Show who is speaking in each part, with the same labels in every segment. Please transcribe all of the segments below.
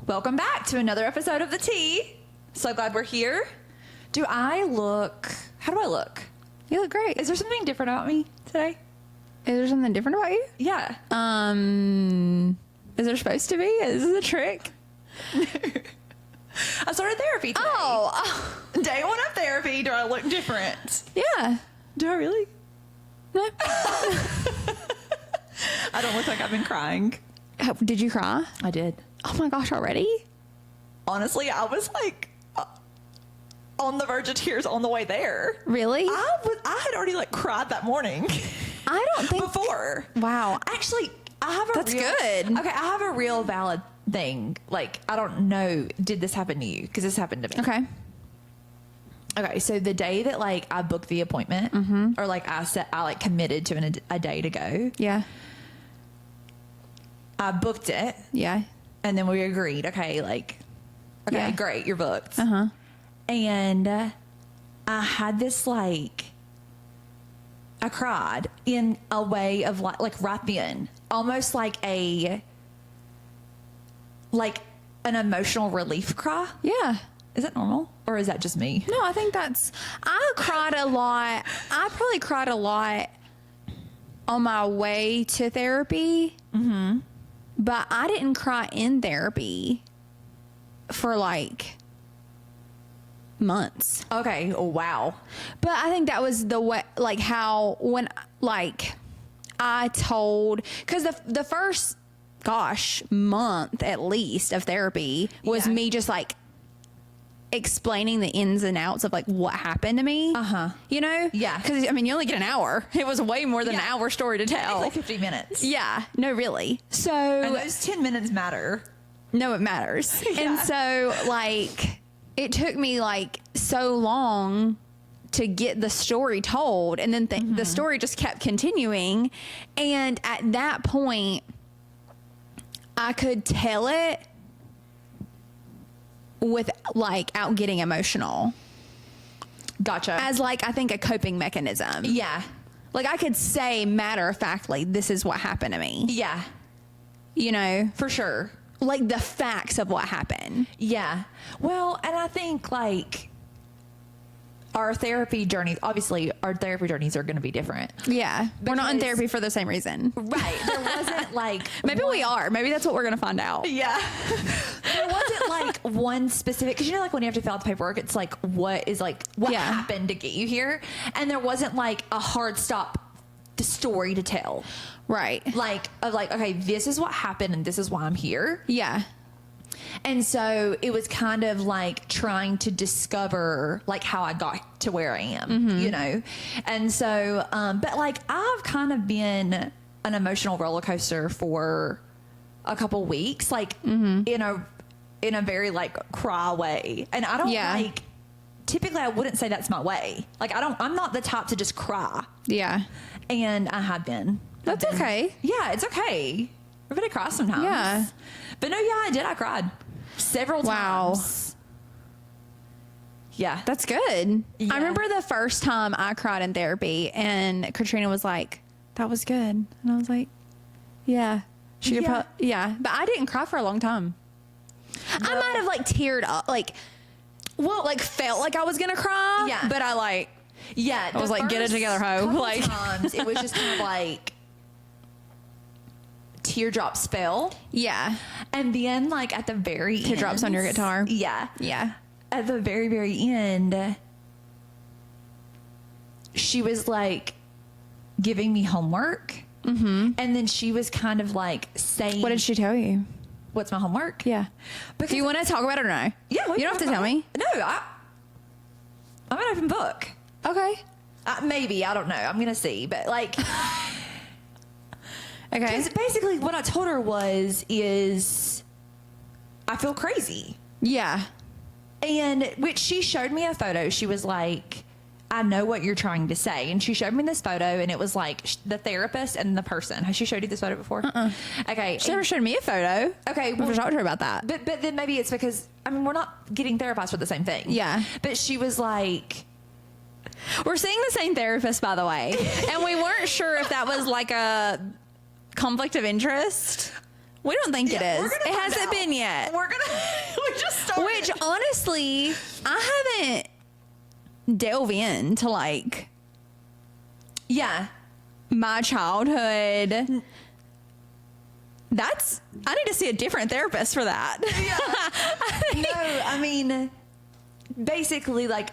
Speaker 1: Welcome back to another episode of The Tea. So glad we're here. How do I look?
Speaker 2: You look great.
Speaker 1: Is there something different about me today?
Speaker 2: Is there something different about you?
Speaker 1: Yeah.
Speaker 2: Is there supposed to be? Is this a trick?
Speaker 1: I started therapy today.
Speaker 2: Oh.
Speaker 1: Day one of therapy. Do I look different?
Speaker 2: Yeah.
Speaker 1: Do I really?
Speaker 2: No.
Speaker 1: I don't look like I've been crying.
Speaker 2: Did you cry?
Speaker 1: I did.
Speaker 2: Oh my gosh, already?
Speaker 1: Honestly, I was like on the verge of tears on the way there.
Speaker 2: Really?
Speaker 1: I had already like cried that morning.
Speaker 2: I don't think
Speaker 1: before.
Speaker 2: Wow.
Speaker 1: Actually, I have a
Speaker 2: That's good.
Speaker 1: Okay, I have a real valid thing. Like, I don't know, did this happen to you? Because this happened to me. Okay, so the day that like I booked the appointment, or like I committed to a day to go.
Speaker 2: Yeah.
Speaker 1: I booked it.
Speaker 2: Yeah.
Speaker 1: And then we agreed. Okay,
Speaker 2: Yeah.
Speaker 1: great, you're booked.
Speaker 2: Uh-huh.
Speaker 1: And I had this I cried in a way of like right then, almost like an emotional relief cry.
Speaker 2: Yeah.
Speaker 1: Is that normal or is that just me?
Speaker 2: No, I think I cried a lot. I probably cried a lot on my way to therapy. Mm-hmm. But I didn't cry in therapy for months.
Speaker 1: Okay. Oh, wow.
Speaker 2: But I think that was the way, how when I told, because the first, month at least of therapy was me just explaining the ins and outs of what happened to me. You know?
Speaker 1: Yeah.
Speaker 2: Because I mean, you only get an hour. It was way more than an hour story to tell.
Speaker 1: Like 50 minutes.
Speaker 2: Yeah. No, really. So
Speaker 1: And those 10 minutes matter.
Speaker 2: no, it matters.
Speaker 1: Yeah.
Speaker 2: And so it took me so long to get the story told, and then the story just kept continuing. And at that point, I could tell it without getting emotional.
Speaker 1: Gotcha.
Speaker 2: As I think a coping mechanism.
Speaker 1: Yeah.
Speaker 2: I could say matter of factly, this is what happened to me.
Speaker 1: Yeah.
Speaker 2: You know?
Speaker 1: For sure.
Speaker 2: The facts of what happened.
Speaker 1: Yeah. Well, and I think our therapy journeys are going to be different.
Speaker 2: Yeah. We're not in
Speaker 1: Because-
Speaker 2: therapy for the same reason.
Speaker 1: Right. There wasn't
Speaker 2: Maybe we are. Maybe that's what we're going to find out.
Speaker 1: Yeah. There wasn't one specific, because when you have to fill out the paperwork, it's what happened to get you here. And there wasn't a hard stop, the story to tell.
Speaker 2: Right.
Speaker 1: Okay, this is what happened and this is why I'm here.
Speaker 2: Yeah.
Speaker 1: And so it was kind of trying to discover how I got to where I am, you know? And so, but I've kind of been an emotional roller coaster for a couple weeks, in a very cry way. And I don't typically I wouldn't say that's my way. I'm not the type to just cry.
Speaker 2: Yeah.
Speaker 1: And I have been.
Speaker 2: That's okay.
Speaker 1: Yeah, it's okay. Everybody cries sometimes.
Speaker 2: Yeah.
Speaker 1: But no, I did. I cried several times. Yeah.
Speaker 2: That's good.
Speaker 1: Yeah.
Speaker 2: I remember the first time I cried in therapy, and Katrina was like, that was good. And I was like, yeah. Yeah. But I didn't cry for a long time. No. I might have teared up, felt like I was going to cry.
Speaker 1: Yeah.
Speaker 2: But I
Speaker 1: yeah.
Speaker 2: I was get it together, ho.
Speaker 1: Times it was just kind of teardrops fell.
Speaker 2: Yeah.
Speaker 1: And then at the very end.
Speaker 2: Teardrops on your guitar.
Speaker 1: Yeah.
Speaker 2: Yeah.
Speaker 1: At the very, very end, she was giving me homework. Mm-hmm. And then she was kind of saying,
Speaker 2: What did she tell you?
Speaker 1: What's my homework?
Speaker 2: Yeah.
Speaker 1: Because
Speaker 2: do you want to talk about it or no?
Speaker 1: Yeah.
Speaker 2: You don't have to tell me.
Speaker 1: No, I'm an open book.
Speaker 2: Okay.
Speaker 1: Maybe. I don't know. I'm going to see. But
Speaker 2: Okay.
Speaker 1: Because basically what I told her is I feel crazy.
Speaker 2: Yeah.
Speaker 1: And which she showed me a photo. She was like, I know what you're trying to say. And she showed me this photo, and it was the therapist and the person. Has she showed you this photo before? Okay.
Speaker 2: She never showed me a photo.
Speaker 1: Okay.
Speaker 2: I've never talked to her about that.
Speaker 1: But then maybe it's because, we're not getting therapized for the same thing.
Speaker 2: Yeah.
Speaker 1: But she was like,
Speaker 2: we're seeing the same therapist, by the way. And we weren't sure if that was a conflict of interest. We don't think it is. It hasn't been yet.
Speaker 1: We're gonna.
Speaker 2: honestly, I haven't delved into like my childhood. I need to see a different therapist for that.
Speaker 1: Yeah. No, I mean, basically, like,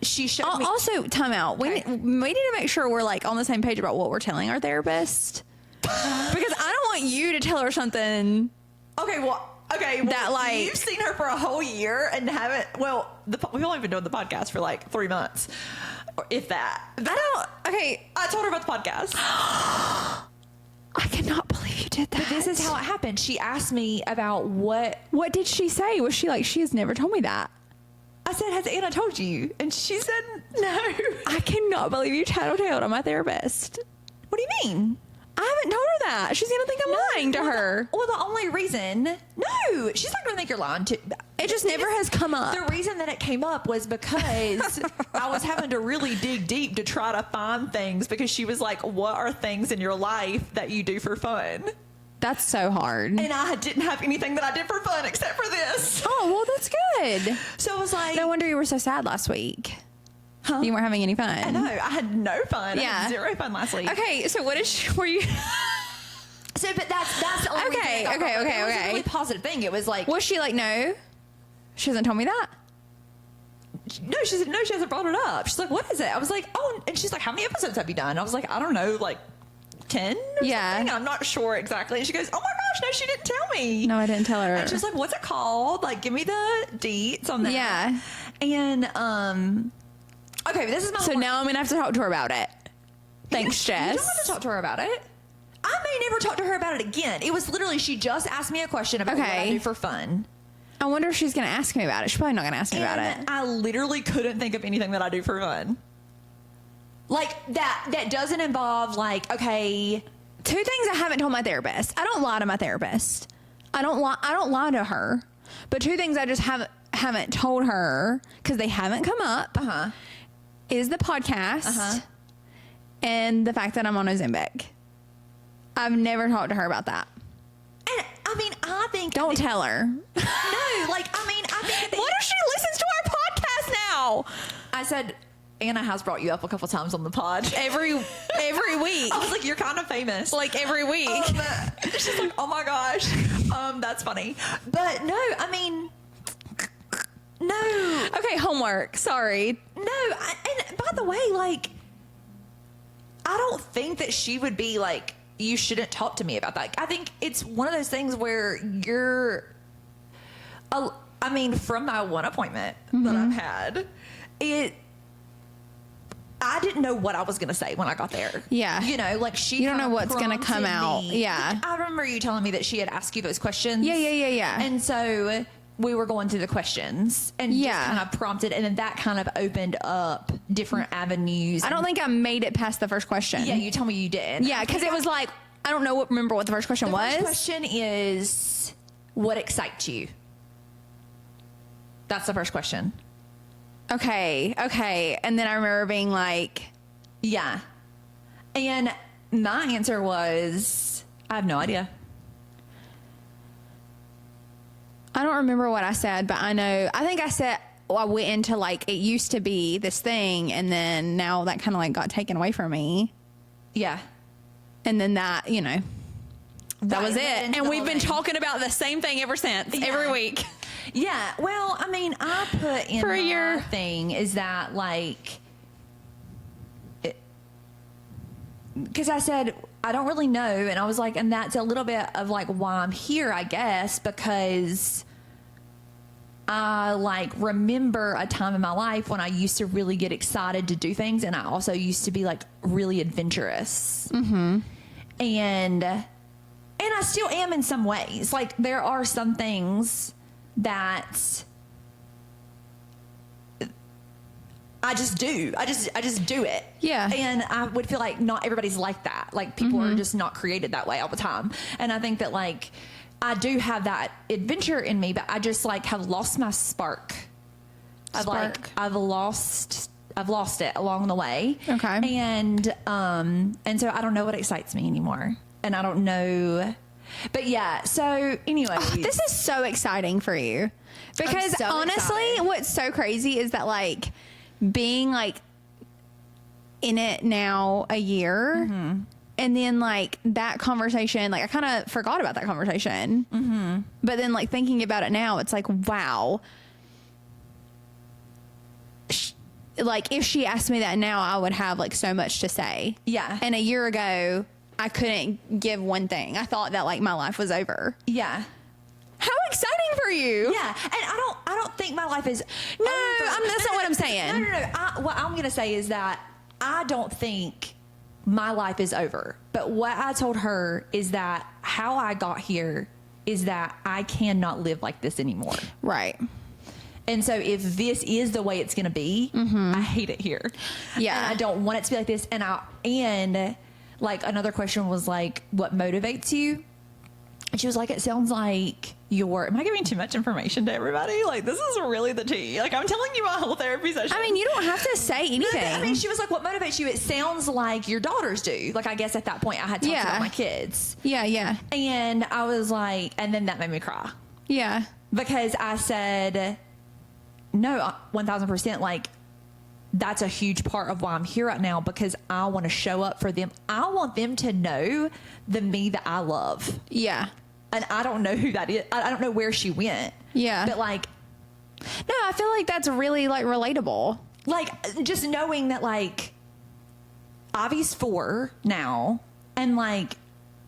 Speaker 1: she showed me.
Speaker 2: Also, time out.
Speaker 1: Okay.
Speaker 2: We need to make sure we're like on the same page about what we're telling our therapist. Because I don't want you to tell her something.
Speaker 1: Okay, well,
Speaker 2: that, like,
Speaker 1: you've seen her for a whole year and haven't. Well, we've only been doing the podcast for like 3 months, or if that. I told her about the podcast.
Speaker 2: I cannot believe you did that.
Speaker 1: But this is how it happened. She asked me about what.
Speaker 2: What did she say? Was she like, she has never told me that?
Speaker 1: I said, has Anna told you? And she said, no.
Speaker 2: I cannot believe you tattletaled on my therapist.
Speaker 1: What do you mean?
Speaker 2: I haven't told her that. She's going to think I'm lying to her.
Speaker 1: Well, the only reason. No, she's not going to think you're lying to.
Speaker 2: It just never has come up.
Speaker 1: The reason that it came up was because I was having to really dig deep to try to find things, because she was like, what are things in your life that you do for fun?
Speaker 2: That's so hard.
Speaker 1: And I didn't have anything that I did for fun except for this.
Speaker 2: Oh, well, that's good.
Speaker 1: So I was like,
Speaker 2: no wonder you were so sad last week.
Speaker 1: Huh?
Speaker 2: You weren't having any fun.
Speaker 1: I know. I had no fun.
Speaker 2: Yeah.
Speaker 1: I had zero fun last week.
Speaker 2: Okay, so were you...
Speaker 1: So, but that's the only reason.
Speaker 2: Okay.
Speaker 1: It was a really positive thing. It was like,
Speaker 2: was she like, no? She hasn't told me that?
Speaker 1: no, she said, no, she hasn't brought it up. She's like, what is it? I was like, oh, and she's like, how many episodes have you done? I was like, I don't know, like 10 or something. I'm not sure exactly. And she goes, oh my gosh, no, she didn't tell me.
Speaker 2: No, I didn't tell her.
Speaker 1: And she was like, what's it called? Like, give me the deets on that.
Speaker 2: Yeah.
Speaker 1: And, okay, but this is my
Speaker 2: So now I'm going to have to talk to her about it. Thanks, Jess.
Speaker 1: You don't have to talk to her about it. I may never talk to her about it again. It was literally, she just asked me a question about what I do for fun.
Speaker 2: I wonder if she's going to ask me about it. She's probably not going to ask me about it.
Speaker 1: I literally couldn't think of anything that I do for fun. Like, that doesn't involve, like, okay.
Speaker 2: 2 things I haven't told my therapist. I don't lie to my therapist. I don't lie to her. But 2 things I just haven't told her, because they haven't come up, is the podcast and the fact that I'm on Ozempic. I've never talked to her about that.
Speaker 1: And, I mean, I think...
Speaker 2: Don't tell her.
Speaker 1: No, like, I mean, I think...
Speaker 2: What if she listens to our podcast now?
Speaker 1: I said, Anna has brought you up a couple times on the pod.
Speaker 2: Every week.
Speaker 1: I was like, you're kind of famous.
Speaker 2: Like, every week.
Speaker 1: She's like, oh my gosh. That's funny. But no, I mean... No.
Speaker 2: Okay, homework. Sorry.
Speaker 1: No, and by the way, like, I don't think that she would be like, you shouldn't talk to me about that. I think it's one of those things where I mean, from my one appointment that I've had, I didn't know what I was going to say when I got there.
Speaker 2: Yeah.
Speaker 1: You know, like
Speaker 2: you don't know what's going to come out. Yeah.
Speaker 1: I remember you telling me that she had asked you those questions.
Speaker 2: Yeah.
Speaker 1: And so we were going through the questions and just kind of prompted, and then that kind of opened up different avenues.
Speaker 2: I don't think I made it past the first question.
Speaker 1: Yeah, you told me you did.
Speaker 2: Yeah, because it was like, I don't know remember what the first question was.
Speaker 1: The first question is, what excites you? That's the first question.
Speaker 2: Okay. And then I remember being like...
Speaker 1: Yeah. And my answer was, I have no idea.
Speaker 2: I don't remember what I said, but I think I said, I went into like, it used to be this thing, and then now that kind of like got taken away from me.
Speaker 1: Yeah.
Speaker 2: And then that, you know, that was it. And we've been
Speaker 1: thing.
Speaker 2: talking about the same thing ever since, every week.
Speaker 1: Yeah. Well, I mean, I put in
Speaker 2: for a year
Speaker 1: thing is that like, because I said, I don't really know. And I was like, and that's a little bit of like why I'm here, I guess, because I like remember a time in my life when I used to really get excited to do things. And I also used to be like really adventurous. Mm-hmm. And I still am in some ways. Like there are some things that I just do. I just do it.
Speaker 2: Yeah.
Speaker 1: And I would feel like not everybody's like that. Like people are just not created that way all the time. And I think that like I do have that adventure in me, but I just like have lost my spark. I've lost it along the way.
Speaker 2: Okay.
Speaker 1: And so I don't know what excites me anymore. And I don't know. But yeah, so anyway.
Speaker 2: This is so exciting for you. Because
Speaker 1: so
Speaker 2: honestly,
Speaker 1: excited.
Speaker 2: what's so crazy is that like being like in it now a year and then like that conversation, like I kind of forgot about that conversation. But then like thinking about it now, it's like, wow. Like if she asked me that now, I would have like so much to say.
Speaker 1: Yeah.
Speaker 2: And a year ago, I couldn't give one thing. I thought that like my life was over.
Speaker 1: Yeah.
Speaker 2: How exciting for you.
Speaker 1: Yeah. And I don't think my life is
Speaker 2: No,
Speaker 1: over.
Speaker 2: that's not what I'm saying.
Speaker 1: No. What I'm going to say is that I don't think my life is over. But what I told her is that how I got here is that I cannot live like this anymore.
Speaker 2: Right.
Speaker 1: And so if this is the way it's going to be, I hate it here.
Speaker 2: Yeah.
Speaker 1: And I don't want it to be like this. And like another question was like, what motivates you? And she was like, it sounds like am I giving too much information to everybody? Like, this is really the tea. Like, I'm telling you my whole therapy session.
Speaker 2: I mean, you don't have to say anything.
Speaker 1: I mean, she was like, what motivates you? It sounds like your daughters do. Like, I guess at that point I had talked about my kids.
Speaker 2: Yeah.
Speaker 1: And I was like, and then that made me cry.
Speaker 2: Yeah.
Speaker 1: Because I said, no, 1000%. Like, that's a huge part of why I'm here right now, because I want to show up for them. I want them to know the me that I love.
Speaker 2: Yeah.
Speaker 1: And I don't know who that is. I don't know where she went.
Speaker 2: Yeah.
Speaker 1: But like,
Speaker 2: no, I feel like that's really like relatable.
Speaker 1: Like just knowing that like Avi's 4 now, and like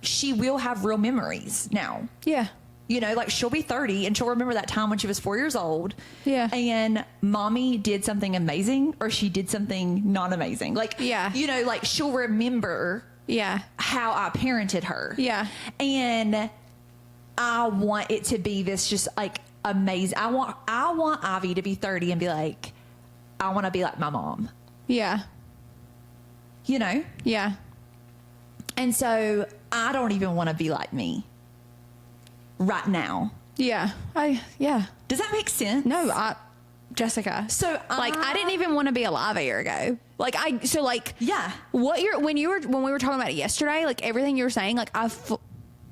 Speaker 1: she will have real memories now.
Speaker 2: Yeah.
Speaker 1: You know, like she'll be 30 and she'll remember that time when she was 4 years old.
Speaker 2: Yeah.
Speaker 1: And mommy did something amazing or she did something not amazing. Like,
Speaker 2: yeah.
Speaker 1: You know, like she'll remember how I parented her.
Speaker 2: Yeah.
Speaker 1: And I want it to be this just like amazing. I want Ivy to be 30 and be like, I want to be like my mom.
Speaker 2: Yeah.
Speaker 1: You know?
Speaker 2: Yeah.
Speaker 1: And so I don't even want to be like me right now.
Speaker 2: Yeah.
Speaker 1: Does that make sense?
Speaker 2: No, Jessica.
Speaker 1: So
Speaker 2: I didn't even want to be alive a year ago.
Speaker 1: Yeah.
Speaker 2: When we were talking about it yesterday, like everything you were saying, like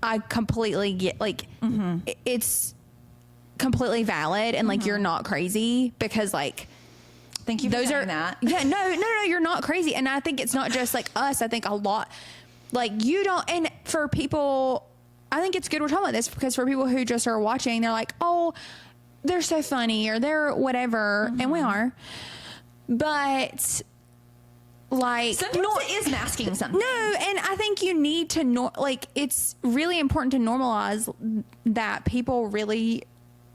Speaker 2: I completely get like it's completely valid, and like you're not crazy, because like
Speaker 1: thank you for saying that.
Speaker 2: Yeah, no, you're not crazy. And I think it's not just like us. I think a lot like you don't, and for people, I think it's good we're talking about this, because for people who just are watching, they're like, oh, they're so funny or they're whatever, and we are, but like
Speaker 1: sometimes it is masking something.
Speaker 2: No, and I think you need to it's really important to normalize that people really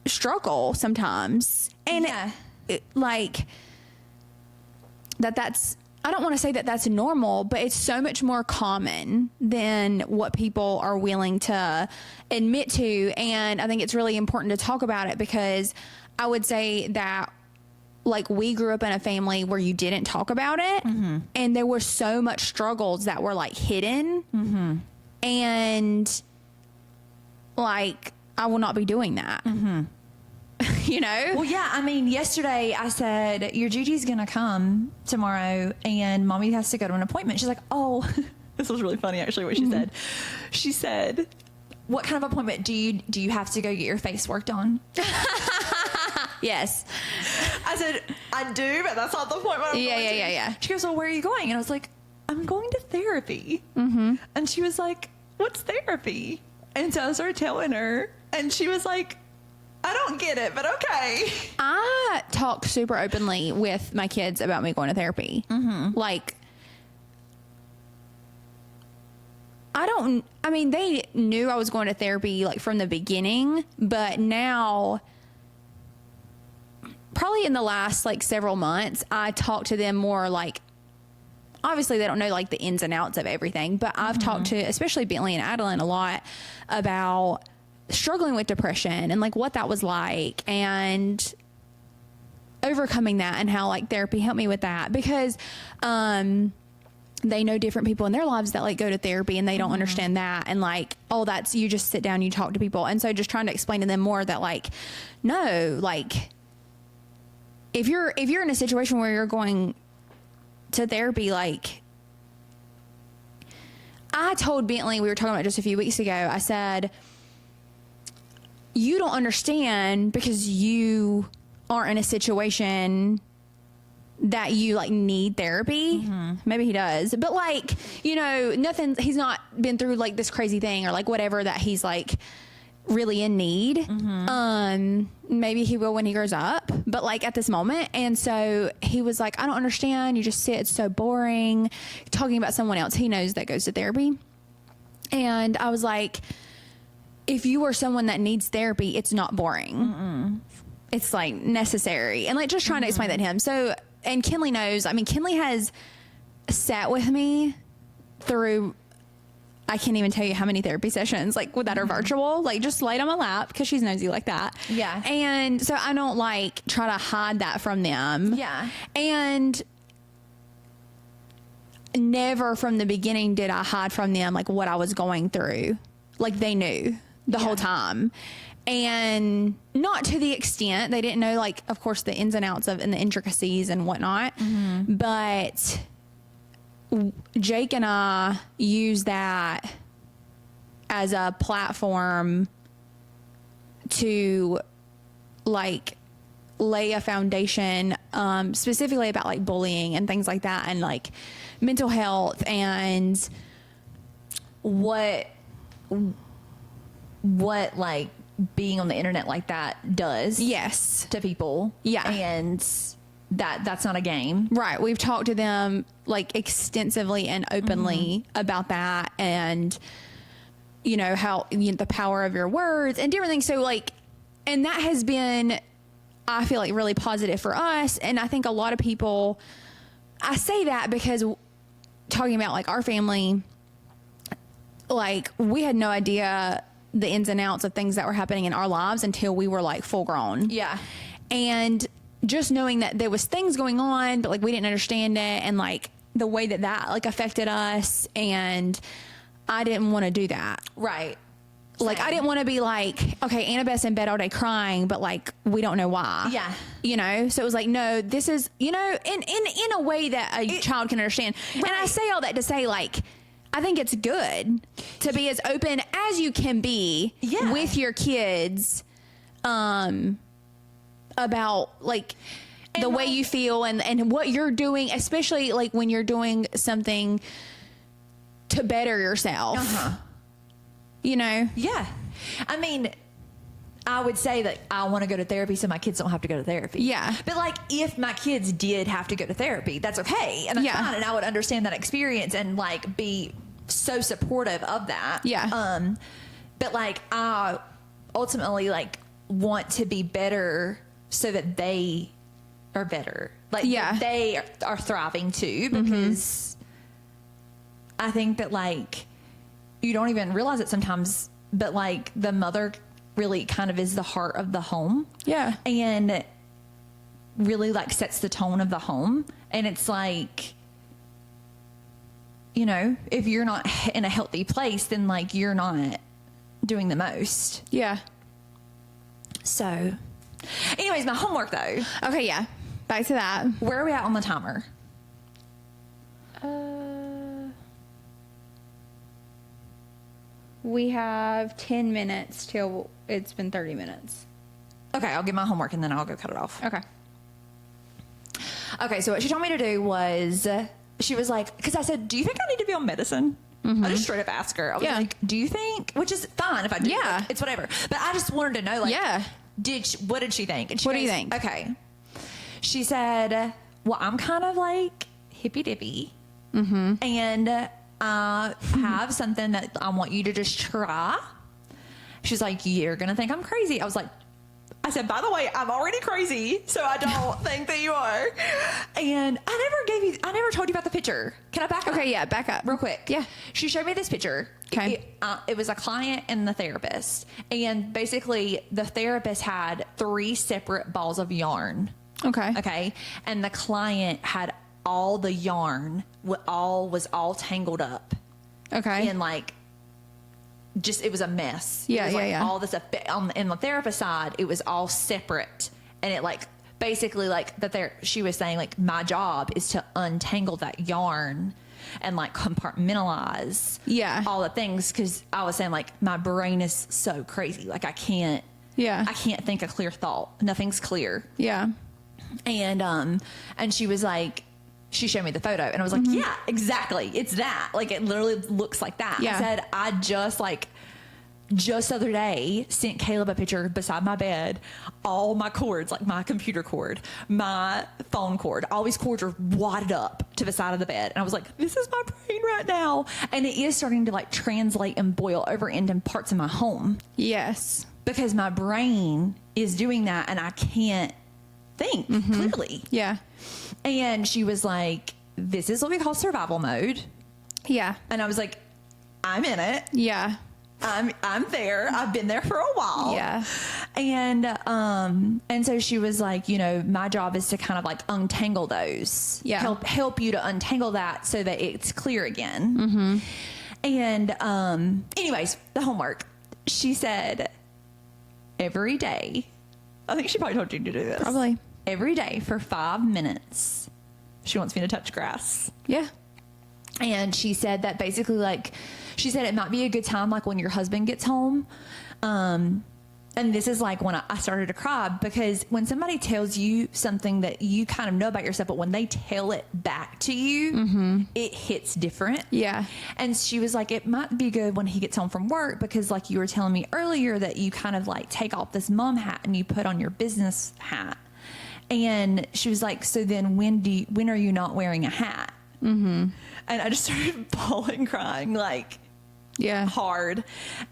Speaker 2: struggle sometimes, and like that's, I don't want to say that that's normal, but it's so much more common than what people are willing to admit to. And I think it's really important to talk about it, because I would say that like we grew up in a family where you didn't talk about it, and there were so much struggles that were like hidden, and like I will not be doing that. You know?
Speaker 1: Well, yeah. I mean, yesterday I said, your Gigi's going to come tomorrow and mommy has to go to an appointment. She's like, oh, this was really funny actually what she said. She said, what kind of appointment do you have to go get your face worked on?
Speaker 2: Yes.
Speaker 1: I said, I do, but that's not the appointment I'm going to.
Speaker 2: Yeah.
Speaker 1: She goes, well, where are you going? And I was like, I'm going to therapy. And she was like, what's therapy? And so I started telling her, and she was like, I don't get it, but okay.
Speaker 2: I talk super openly with my kids about me going to therapy. Like, they knew I was going to therapy like from the beginning, but now probably in the last like several months, I talk to them more like, obviously they don't know like the ins and outs of everything, but I've talked to especially Bentley and Adeline a lot about struggling with depression and like what that was like and overcoming that, and how like therapy helped me with that, because they know different people in their lives that like go to therapy and they don't understand that, and like, oh, that's, you just sit down, you talk to people. And so just trying to explain to them more that like, no, like if you're in a situation where you're going to therapy, like I told Bentley, we were talking about it just a few weeks ago, I said, you don't understand because you aren't in a situation that you like need therapy. Maybe he does, but like, you know, he's not been through like this crazy thing or like whatever that he's like really in need. Maybe he will when he grows up, but like at this moment. And so he was like, I don't understand. You just sit, it's so boring talking about someone else he knows that goes to therapy. And I was like, if you are someone that needs therapy, it's not boring. It's like necessary. And like just trying to explain that to him. So, and Kinley knows, I mean, Kinley has sat with me through, I can't even tell you how many therapy sessions like that are virtual, like just laid on my lap because she's nosy like that.
Speaker 1: Yeah.
Speaker 2: And so I don't like try to hide that from them.
Speaker 1: Yeah.
Speaker 2: And never from the beginning did I hide from them like what I was going through. Like they knew the whole time. And not to the extent they didn't know, like, of course, the ins and outs of and the intricacies and whatnot. But Jake and I use that as a platform to like lay a foundation, specifically about like bullying and things like that, and like mental health and
Speaker 1: what like being on the internet like that does
Speaker 2: yes
Speaker 1: to people.
Speaker 2: Yeah.
Speaker 1: And that's not a game.
Speaker 2: Right. We've talked to them like extensively and openly about that, and you know how the power of your words and different things. So like, and that has been, I feel like, really positive for us. And I think a lot of people, I say that because talking about like our family, like we had no idea the ins and outs of things that were happening in our lives until we were like full grown.
Speaker 1: Yeah.
Speaker 2: And just knowing that there was things going on, but like we didn't understand it, and like the way that like affected us, and I didn't want to do that.
Speaker 1: Right.
Speaker 2: Like I didn't want to be like, okay, Annabeth's in bed all day crying, but like we don't know why.
Speaker 1: Yeah.
Speaker 2: You know, so it was like, no, this is, you know, in a way that a child can understand. Right. And I say all that to say, like, I think it's good to be as open as you can be with your kids, about like the way you feel and what you're doing, especially like when you're doing something to better yourself. You know?
Speaker 1: Yeah. I mean, I would say that I want to go to therapy so my kids don't have to go to therapy.
Speaker 2: Yeah.
Speaker 1: But like if my kids did have to go to therapy, that's okay. And that's fine. And I would understand that experience and like be so supportive of that.
Speaker 2: Yeah.
Speaker 1: But like I ultimately like want to be better so that they are better. Like they are thriving too, because I think that like you don't even realize it sometimes, but like the mother really kind of is the heart of the home.
Speaker 2: Yeah.
Speaker 1: And really like sets the tone of the home. And it's like, you know, if you're not in a healthy place, then like you're not doing the most.
Speaker 2: Yeah.
Speaker 1: So anyways, my homework though.
Speaker 2: Okay. Yeah. Back to that.
Speaker 1: Where are we at on the timer?
Speaker 2: We have 10 minutes till it's been 30 minutes.
Speaker 1: Okay, I'll get my homework and then I'll go cut it off.
Speaker 2: Okay.
Speaker 1: Okay, so what she told me to do was, she was like, because I said, do you think I need to be on medicine? I just straight up asked her. I was like, do you think? Which is fine if I do.
Speaker 2: Yeah.
Speaker 1: It's whatever. But I just wanted to know, like, what did she think? And she
Speaker 2: what do you think?
Speaker 1: Okay. She said, well, I'm kind of like hippy dippy. And I have something that I want you to just try. She's like, you're going to think I'm crazy. I said, by the way, I'm already crazy, so I don't think that you are. And I never told you about the picture. Can I back up?
Speaker 2: Okay, yeah, back up.
Speaker 1: Real quick.
Speaker 2: Yeah.
Speaker 1: She showed me this picture.
Speaker 2: Okay.
Speaker 1: It was a client and the therapist. And basically, the therapist had 3 separate balls of yarn.
Speaker 2: Okay.
Speaker 1: Okay. And the client had all the yarn was all tangled up.
Speaker 2: Okay.
Speaker 1: And like, just, it was a mess.
Speaker 2: Yeah,
Speaker 1: it was like
Speaker 2: yeah.
Speaker 1: all this in the therapist side, it was all separate. And it like, basically like she was saying like, my job is to untangle that yarn and like compartmentalize all the things. Cause I was saying like my brain is so crazy. Like I can't think a clear thought. Nothing's clear.
Speaker 2: Yeah.
Speaker 1: And she was like, she showed me the photo and I was like, yeah, exactly. It's that. Like it literally looks like that.
Speaker 2: Yeah.
Speaker 1: I said, I just the other day sent Caleb a picture beside my bed, all my cords, like my computer cord, my phone cord, all these cords are wadded up to the side of the bed. And I was like, this is my brain right now. And it is starting to like translate and boil over into parts of my home.
Speaker 2: Yes.
Speaker 1: Because my brain is doing that and I can't think clearly.
Speaker 2: Yeah.
Speaker 1: And she was like, this is what we call survival mode.
Speaker 2: Yeah.
Speaker 1: And I was like, I'm in it.
Speaker 2: Yeah.
Speaker 1: I'm there. I've been there for a while.
Speaker 2: Yeah.
Speaker 1: And so she was like, you know, my job is to kind of like untangle those.
Speaker 2: Yeah.
Speaker 1: Help you to untangle that so that it's clear again. And anyways, the homework. She said every day, I think she probably told you to do this.
Speaker 2: Probably.
Speaker 1: Every day for 5 minutes, she wants me to touch grass.
Speaker 2: Yeah.
Speaker 1: And she said that basically, like, she said it might be a good time, like, when your husband gets home. And this is, like, when I started to cry, because when somebody tells you something that you kind of know about yourself, but when they tell it back to you, it hits different.
Speaker 2: Yeah.
Speaker 1: And she was like, it might be good when he gets home from work, because, like, you were telling me earlier that you kind of, like, take off this mom hat and you put on your business hat. And she was like, so then when are you not wearing a hat? And I just started bawling, crying, like, hard.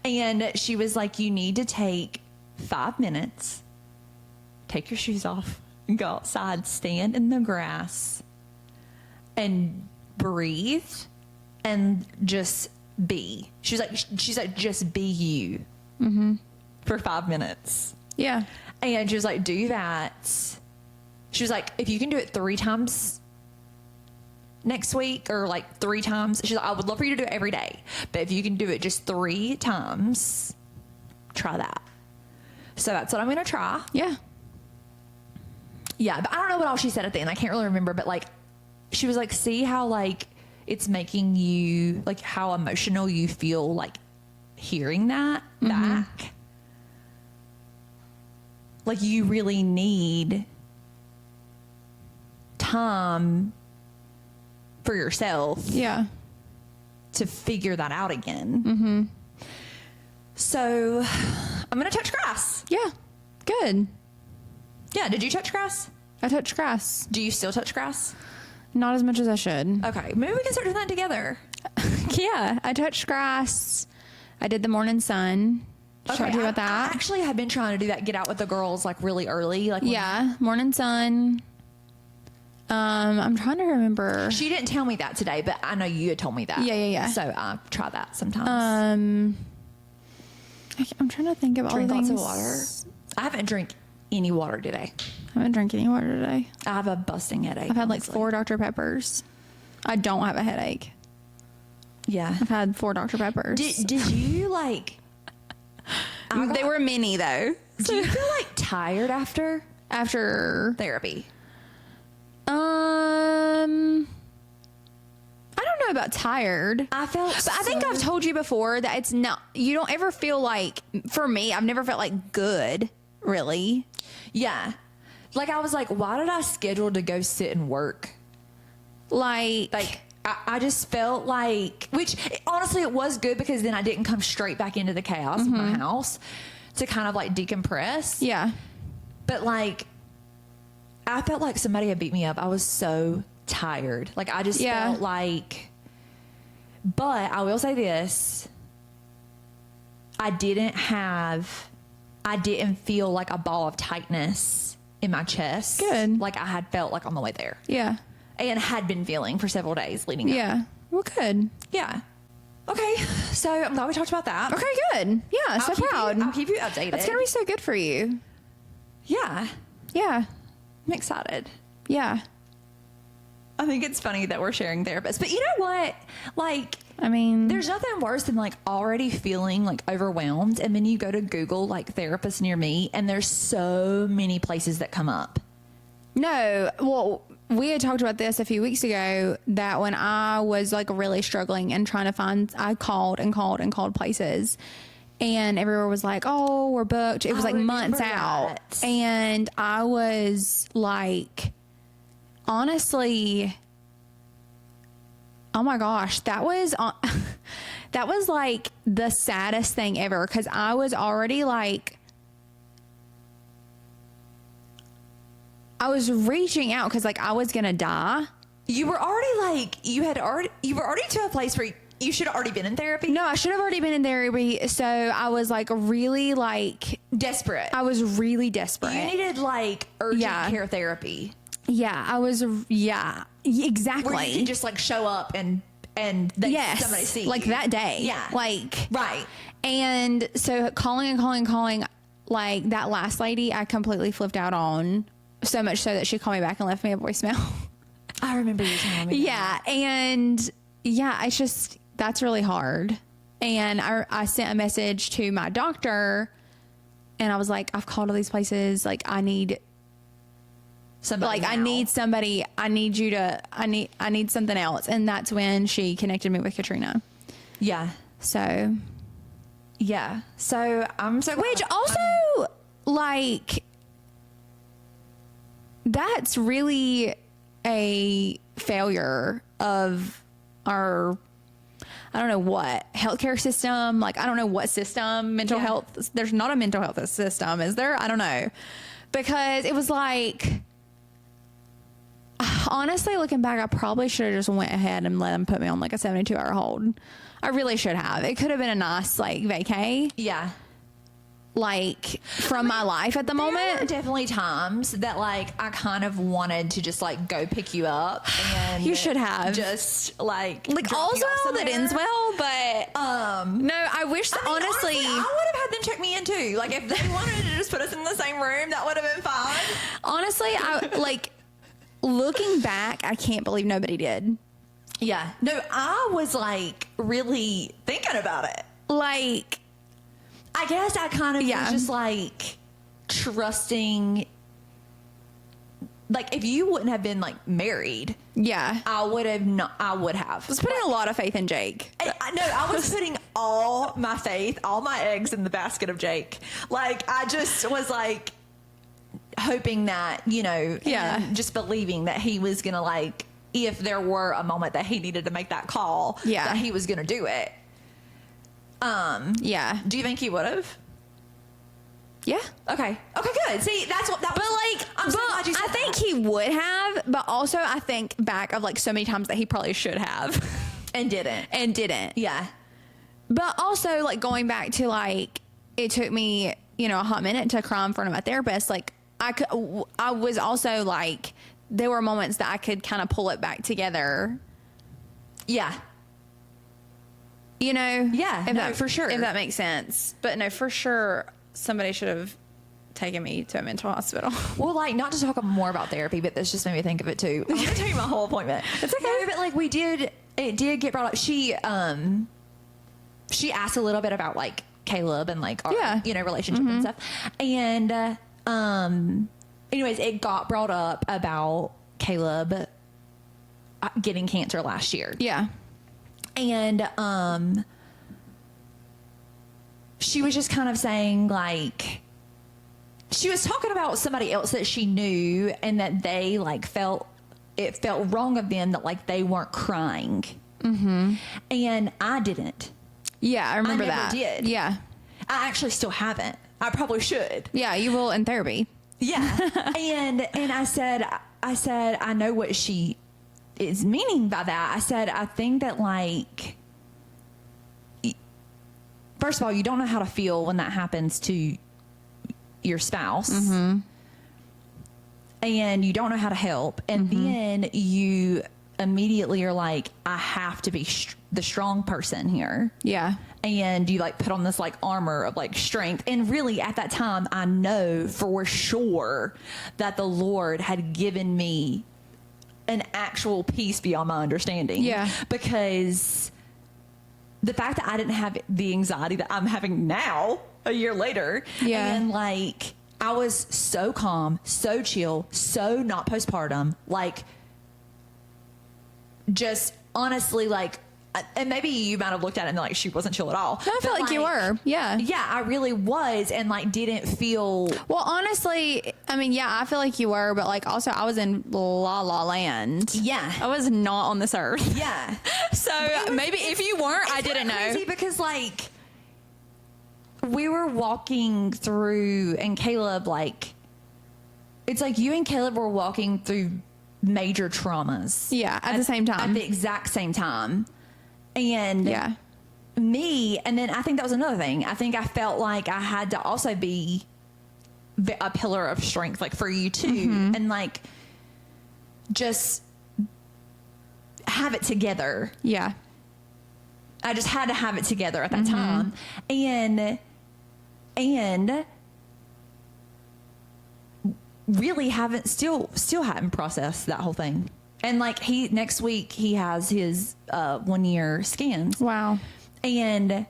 Speaker 1: And she was like, you need to take 5 minutes, take your shoes off, and go outside, stand in the grass, and breathe, and just be. She's like, just be you for 5 minutes.
Speaker 2: Yeah.
Speaker 1: And she was like, do that. She was like, if you can do it 3 times next week, or like 3 times, she's like, I would love for you to do it every day, but if you can do it just 3 times, try that. So that's what I'm going to try.
Speaker 2: Yeah.
Speaker 1: Yeah. But I don't know what all she said at the end. I can't really remember, but like, she was like, see how like it's making you, like how emotional you feel, like hearing that back. Like you really need time for yourself.
Speaker 2: Yeah.
Speaker 1: To figure that out again. So I'm going to touch grass.
Speaker 2: Yeah. Good.
Speaker 1: Yeah. Did you touch grass?
Speaker 2: I touch grass.
Speaker 1: Do you still touch grass?
Speaker 2: Not as much as I should.
Speaker 1: Okay. Maybe we can start doing that together.
Speaker 2: Yeah. I touched grass. I did the morning sun. Should I talk to you about that?
Speaker 1: I actually have been trying to do that. Get out with the girls like really early. Like
Speaker 2: morning sun. I'm trying to remember.
Speaker 1: She didn't tell me that today, but I know you had told me that.
Speaker 2: Yeah.
Speaker 1: So try that sometimes.
Speaker 2: I'm trying to think of all the
Speaker 1: Drink
Speaker 2: things.
Speaker 1: lots of water. I haven't drank any water today.
Speaker 2: I haven't drank any water today.
Speaker 1: I have a busting headache.
Speaker 2: I've had like 4 Dr. Peppers. I don't have a headache.
Speaker 1: Yeah.
Speaker 2: I've had 4 Dr. Peppers.
Speaker 1: Did you like...
Speaker 2: They were mini though.
Speaker 1: Do you feel like tired after therapy?
Speaker 2: I don't know about tired.
Speaker 1: I felt,
Speaker 2: but I think I've told you before that it's not. You don't ever feel like. For me, I've never felt like good. Really.
Speaker 1: Yeah. Like I was like, why did I schedule to go sit and work?
Speaker 2: Like
Speaker 1: I just felt like, which honestly it was good, because then I didn't come straight back into the chaos of my house to kind of like decompress.
Speaker 2: Yeah.
Speaker 1: But like, I felt like somebody had beat me up. I was so tired. Like I just felt like, but I will say this. I didn't feel like a ball of tightness in my chest.
Speaker 2: Good.
Speaker 1: Like I had felt like on the way there.
Speaker 2: Yeah.
Speaker 1: And had been feeling for several days leading up.
Speaker 2: Yeah. Well, good.
Speaker 1: Yeah. Okay. So I'm glad we talked about that.
Speaker 2: Okay, good. Yeah. So proud.
Speaker 1: I'll keep you updated.
Speaker 2: It's going to be so good for you.
Speaker 1: Yeah.
Speaker 2: Yeah.
Speaker 1: I'm excited.
Speaker 2: Yeah.
Speaker 1: I think it's funny that we're sharing therapists, but you know what? Like,
Speaker 2: I mean,
Speaker 1: there's nothing worse than like already feeling like overwhelmed. And then you go to Google like therapists near me, and there's so many places that come up.
Speaker 2: no. Well, we had talked about this a few weeks ago, that when I was like really struggling and trying to find, I called and called and called places, and everywhere was like, oh, we're booked. It was like months out. And I was like, honestly, oh my gosh, that was like the saddest thing ever. 'Cause I was already like, I was reaching out because like I was gonna die.
Speaker 1: You were already like, you were already to a place where you should have already been in therapy.
Speaker 2: No, I should have already been in therapy. So I was like really like
Speaker 1: desperate.
Speaker 2: I was really desperate.
Speaker 1: You needed like urgent care therapy.
Speaker 2: Yeah, I was. Yeah, exactly.
Speaker 1: Where you can just like show up and somebody see
Speaker 2: like
Speaker 1: you.
Speaker 2: that day.
Speaker 1: Yeah,
Speaker 2: like
Speaker 1: right.
Speaker 2: And so calling, like that last lady, I completely flipped out on. So much so that she called me back and left me a voicemail.
Speaker 1: I remember you telling me.
Speaker 2: Yeah. And yeah, it's just, that's really hard. And I sent a message to my doctor and I was like, I've called all these places. Like I need somebody. Like now. I need somebody. I need something else. And that's when she connected me with Katrina.
Speaker 1: Yeah.
Speaker 2: So.
Speaker 1: Yeah. So I'm so glad.
Speaker 2: Which also like, that's really a failure of our, I don't know what, healthcare system. Like, I don't know what system, mental health. There's not a mental health system, is there? I don't know. Because it was like, honestly, looking back, I probably should have just went ahead and let them put me on like a 72-hour hold. I really should have. It could have been a nice like vacay.
Speaker 1: Yeah. Like
Speaker 2: from my life at the moment.
Speaker 1: There were definitely times that like I kind of wanted to just like go pick you up and
Speaker 2: you should have
Speaker 1: just like
Speaker 2: all's well that ends well, but no, I wish that, honestly
Speaker 1: I would have had them check me in too. Like if they wanted to just put us in the same room, that would have been fine.
Speaker 2: Honestly, I like looking back, I can't believe nobody did.
Speaker 1: Yeah. No, I was like really thinking about it.
Speaker 2: Like
Speaker 1: I guess I kind of was just like trusting, like if you wouldn't have been like married, I would have. I was
Speaker 2: putting a lot of faith in Jake.
Speaker 1: I was putting all my faith, all my eggs in the basket of Jake. Like I just was like hoping that, and just believing that he was gonna like, if there were a moment that he needed to make that call, that he was gonna do it. Do you think he would have?
Speaker 2: Yeah.
Speaker 1: Okay, good. See, that's what that was.
Speaker 2: But like,
Speaker 1: I'm so glad you said
Speaker 2: I think he would have, but also I think back of like so many times that he probably should have
Speaker 1: and didn't. Yeah.
Speaker 2: But also like going back to like, it took me, a hot minute to cry in front of my therapist. Like I was also like, there were moments that I could kind of pull it back together.
Speaker 1: Yeah. For sure.
Speaker 2: If that makes sense. But no, for sure, somebody should have taken me to a mental hospital.
Speaker 1: Well, like, not to talk more about therapy, but this just made me think of it too. I'm going to tell you my whole appointment. It's okay. No, but like it did get brought up. She asked a little bit about like Caleb and like our, relationship and stuff. And, anyways, it got brought up about Caleb getting cancer last year.
Speaker 2: Yeah.
Speaker 1: And she was just kind of saying like, she was talking about somebody else that she knew and that they like felt wrong of them that like they weren't crying. Mm-hmm. And I didn't.
Speaker 2: Yeah, I remember that.
Speaker 1: I never did.
Speaker 2: Yeah.
Speaker 1: I actually still haven't. I probably should.
Speaker 2: Yeah, you will in therapy.
Speaker 1: Yeah. and I said, I know what she is meaning by that. I said, I think that like, first of all, you don't know how to feel when that happens to your spouse. Mm-hmm. And you don't know how to help. And then you immediately are like, I have to be the strong person here.
Speaker 2: Yeah.
Speaker 1: And you like put on this like armor of like strength. And really at that time, I know for sure that the Lord had given me an actual peace beyond my understanding.
Speaker 2: Yeah.
Speaker 1: Because the fact that I didn't have the anxiety that I'm having now, a year later.
Speaker 2: Yeah.
Speaker 1: And like, I was so calm, so chill, so not postpartum. Like, just honestly, like, and maybe you might have looked at it and like, she wasn't chill at all.
Speaker 2: I felt like you were. Yeah.
Speaker 1: Yeah, I really was. And like, didn't feel.
Speaker 2: Well, honestly, I mean, yeah, I feel like you were, but like also I was in La La Land.
Speaker 1: Yeah.
Speaker 2: I was not on this earth.
Speaker 1: Yeah.
Speaker 2: So maybe if you weren't, I didn't know.
Speaker 1: Crazy because like, we were walking through and Caleb, like, it's like you and Caleb were walking through major traumas.
Speaker 2: Yeah. At the same time.
Speaker 1: At the exact same time. And
Speaker 2: yeah.
Speaker 1: me, and then I think that was another thing. I think I felt like I had to also be a pillar of strength, like for you too.
Speaker 2: Mm-hmm.
Speaker 1: And like, just have it together.
Speaker 2: Yeah.
Speaker 1: I just had to have it together at that time. And really still haven't processed that whole thing. And like next week he has his 1 year scans.
Speaker 2: Wow.
Speaker 1: And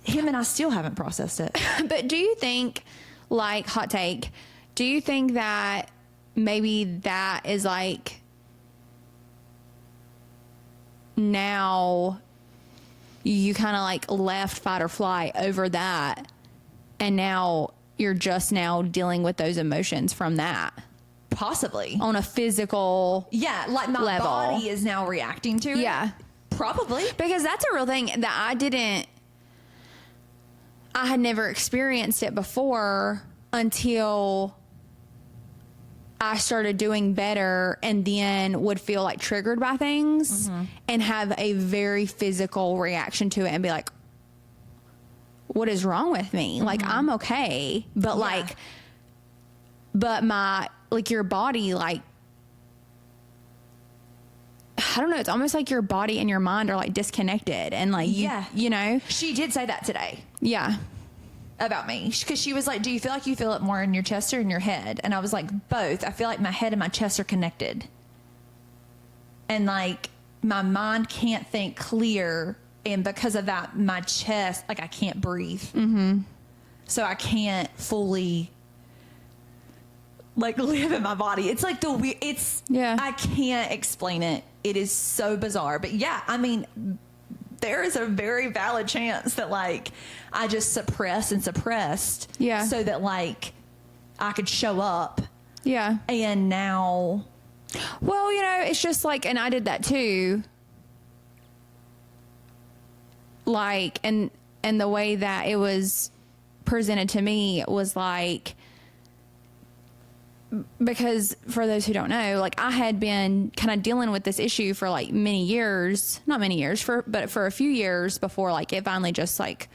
Speaker 1: him and I still haven't processed it.
Speaker 2: But do you think, like, hot take, do you think that maybe that is like now you kind of like left fight or flight over that and now you're just now dealing with those emotions from that?
Speaker 1: Possibly.
Speaker 2: On a physical
Speaker 1: Yeah, like my
Speaker 2: level.
Speaker 1: body is now reacting to it.
Speaker 2: Yeah.
Speaker 1: Probably.
Speaker 2: Because that's a real thing that I had never experienced it before until I started doing better and then would feel like triggered by things and have a very physical reaction to it and be like, what is wrong with me? Like, I'm okay. But like, but your body, like, I don't know. It's almost like your body and your mind are like disconnected and like, you know,
Speaker 1: She did say that today.
Speaker 2: Yeah.
Speaker 1: About me. Cause she was like, do you feel like you feel it more in your chest or in your head? And I was like, both. I feel like my head and my chest are connected. And like my mind can't think clear. And because of that, my chest, like I can't breathe. So I can't fully like live in my body. It's like I can't explain it. It is so bizarre. But yeah, I mean, there is a very valid chance that like I just suppressed so that like I could show up.
Speaker 2: Yeah.
Speaker 1: And now,
Speaker 2: well, you know, it's just like, and I did that too. Like, and the way that it was presented to me was like, because for those who don't know, like I had been kind of dealing with this issue for like not many years, but for a few years before like it finally just like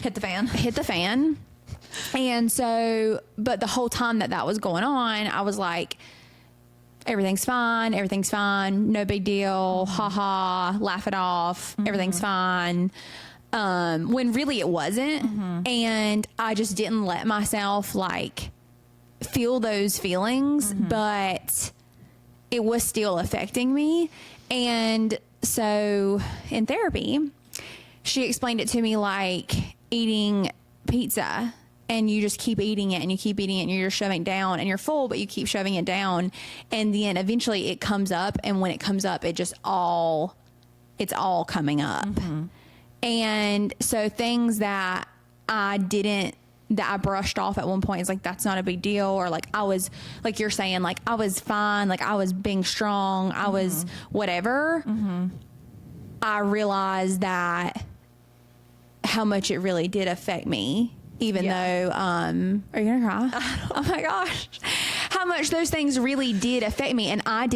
Speaker 1: hit the fan.
Speaker 2: And so, but the whole time that was going on, I was like, everything's fine, no big deal, haha, laugh it off, everything's fine. When really it wasn't. And I just didn't let myself like feel those feelings, but it was still affecting me. And so in therapy, she explained it to me like eating pizza, and you just keep eating it and you keep eating it and you're just shoving it down and you're full, but you keep shoving it down. And then eventually it comes up. And when it comes up, it's all coming up. And so things that I brushed off at one point is like, that's not a big deal. Or like, I was like, you're saying like, I was fine. Like I was being strong. I was whatever. I realized that how much it really did affect me. Even though, are you gonna cry? Oh my gosh. How much those things really did affect me. And I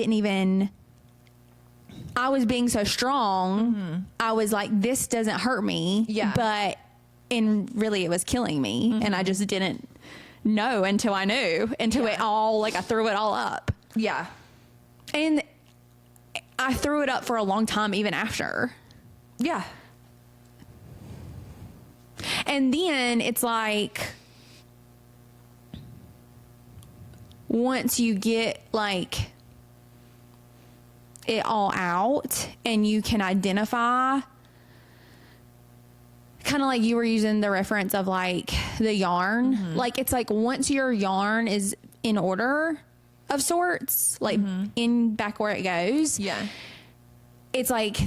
Speaker 2: was being so strong. I was like, this doesn't hurt me.
Speaker 1: Yeah.
Speaker 2: But really it was killing me. And I just didn't know until I knew, it all, like I threw it all up.
Speaker 1: Yeah.
Speaker 2: And I threw it up for a long time, even after.
Speaker 1: Yeah.
Speaker 2: And then it's like, once you get like it all out and you can identify, kind of like you were using the reference of like the yarn, like it's like once your yarn is in order, of sorts, like in back where it goes.
Speaker 1: Yeah.
Speaker 2: It's like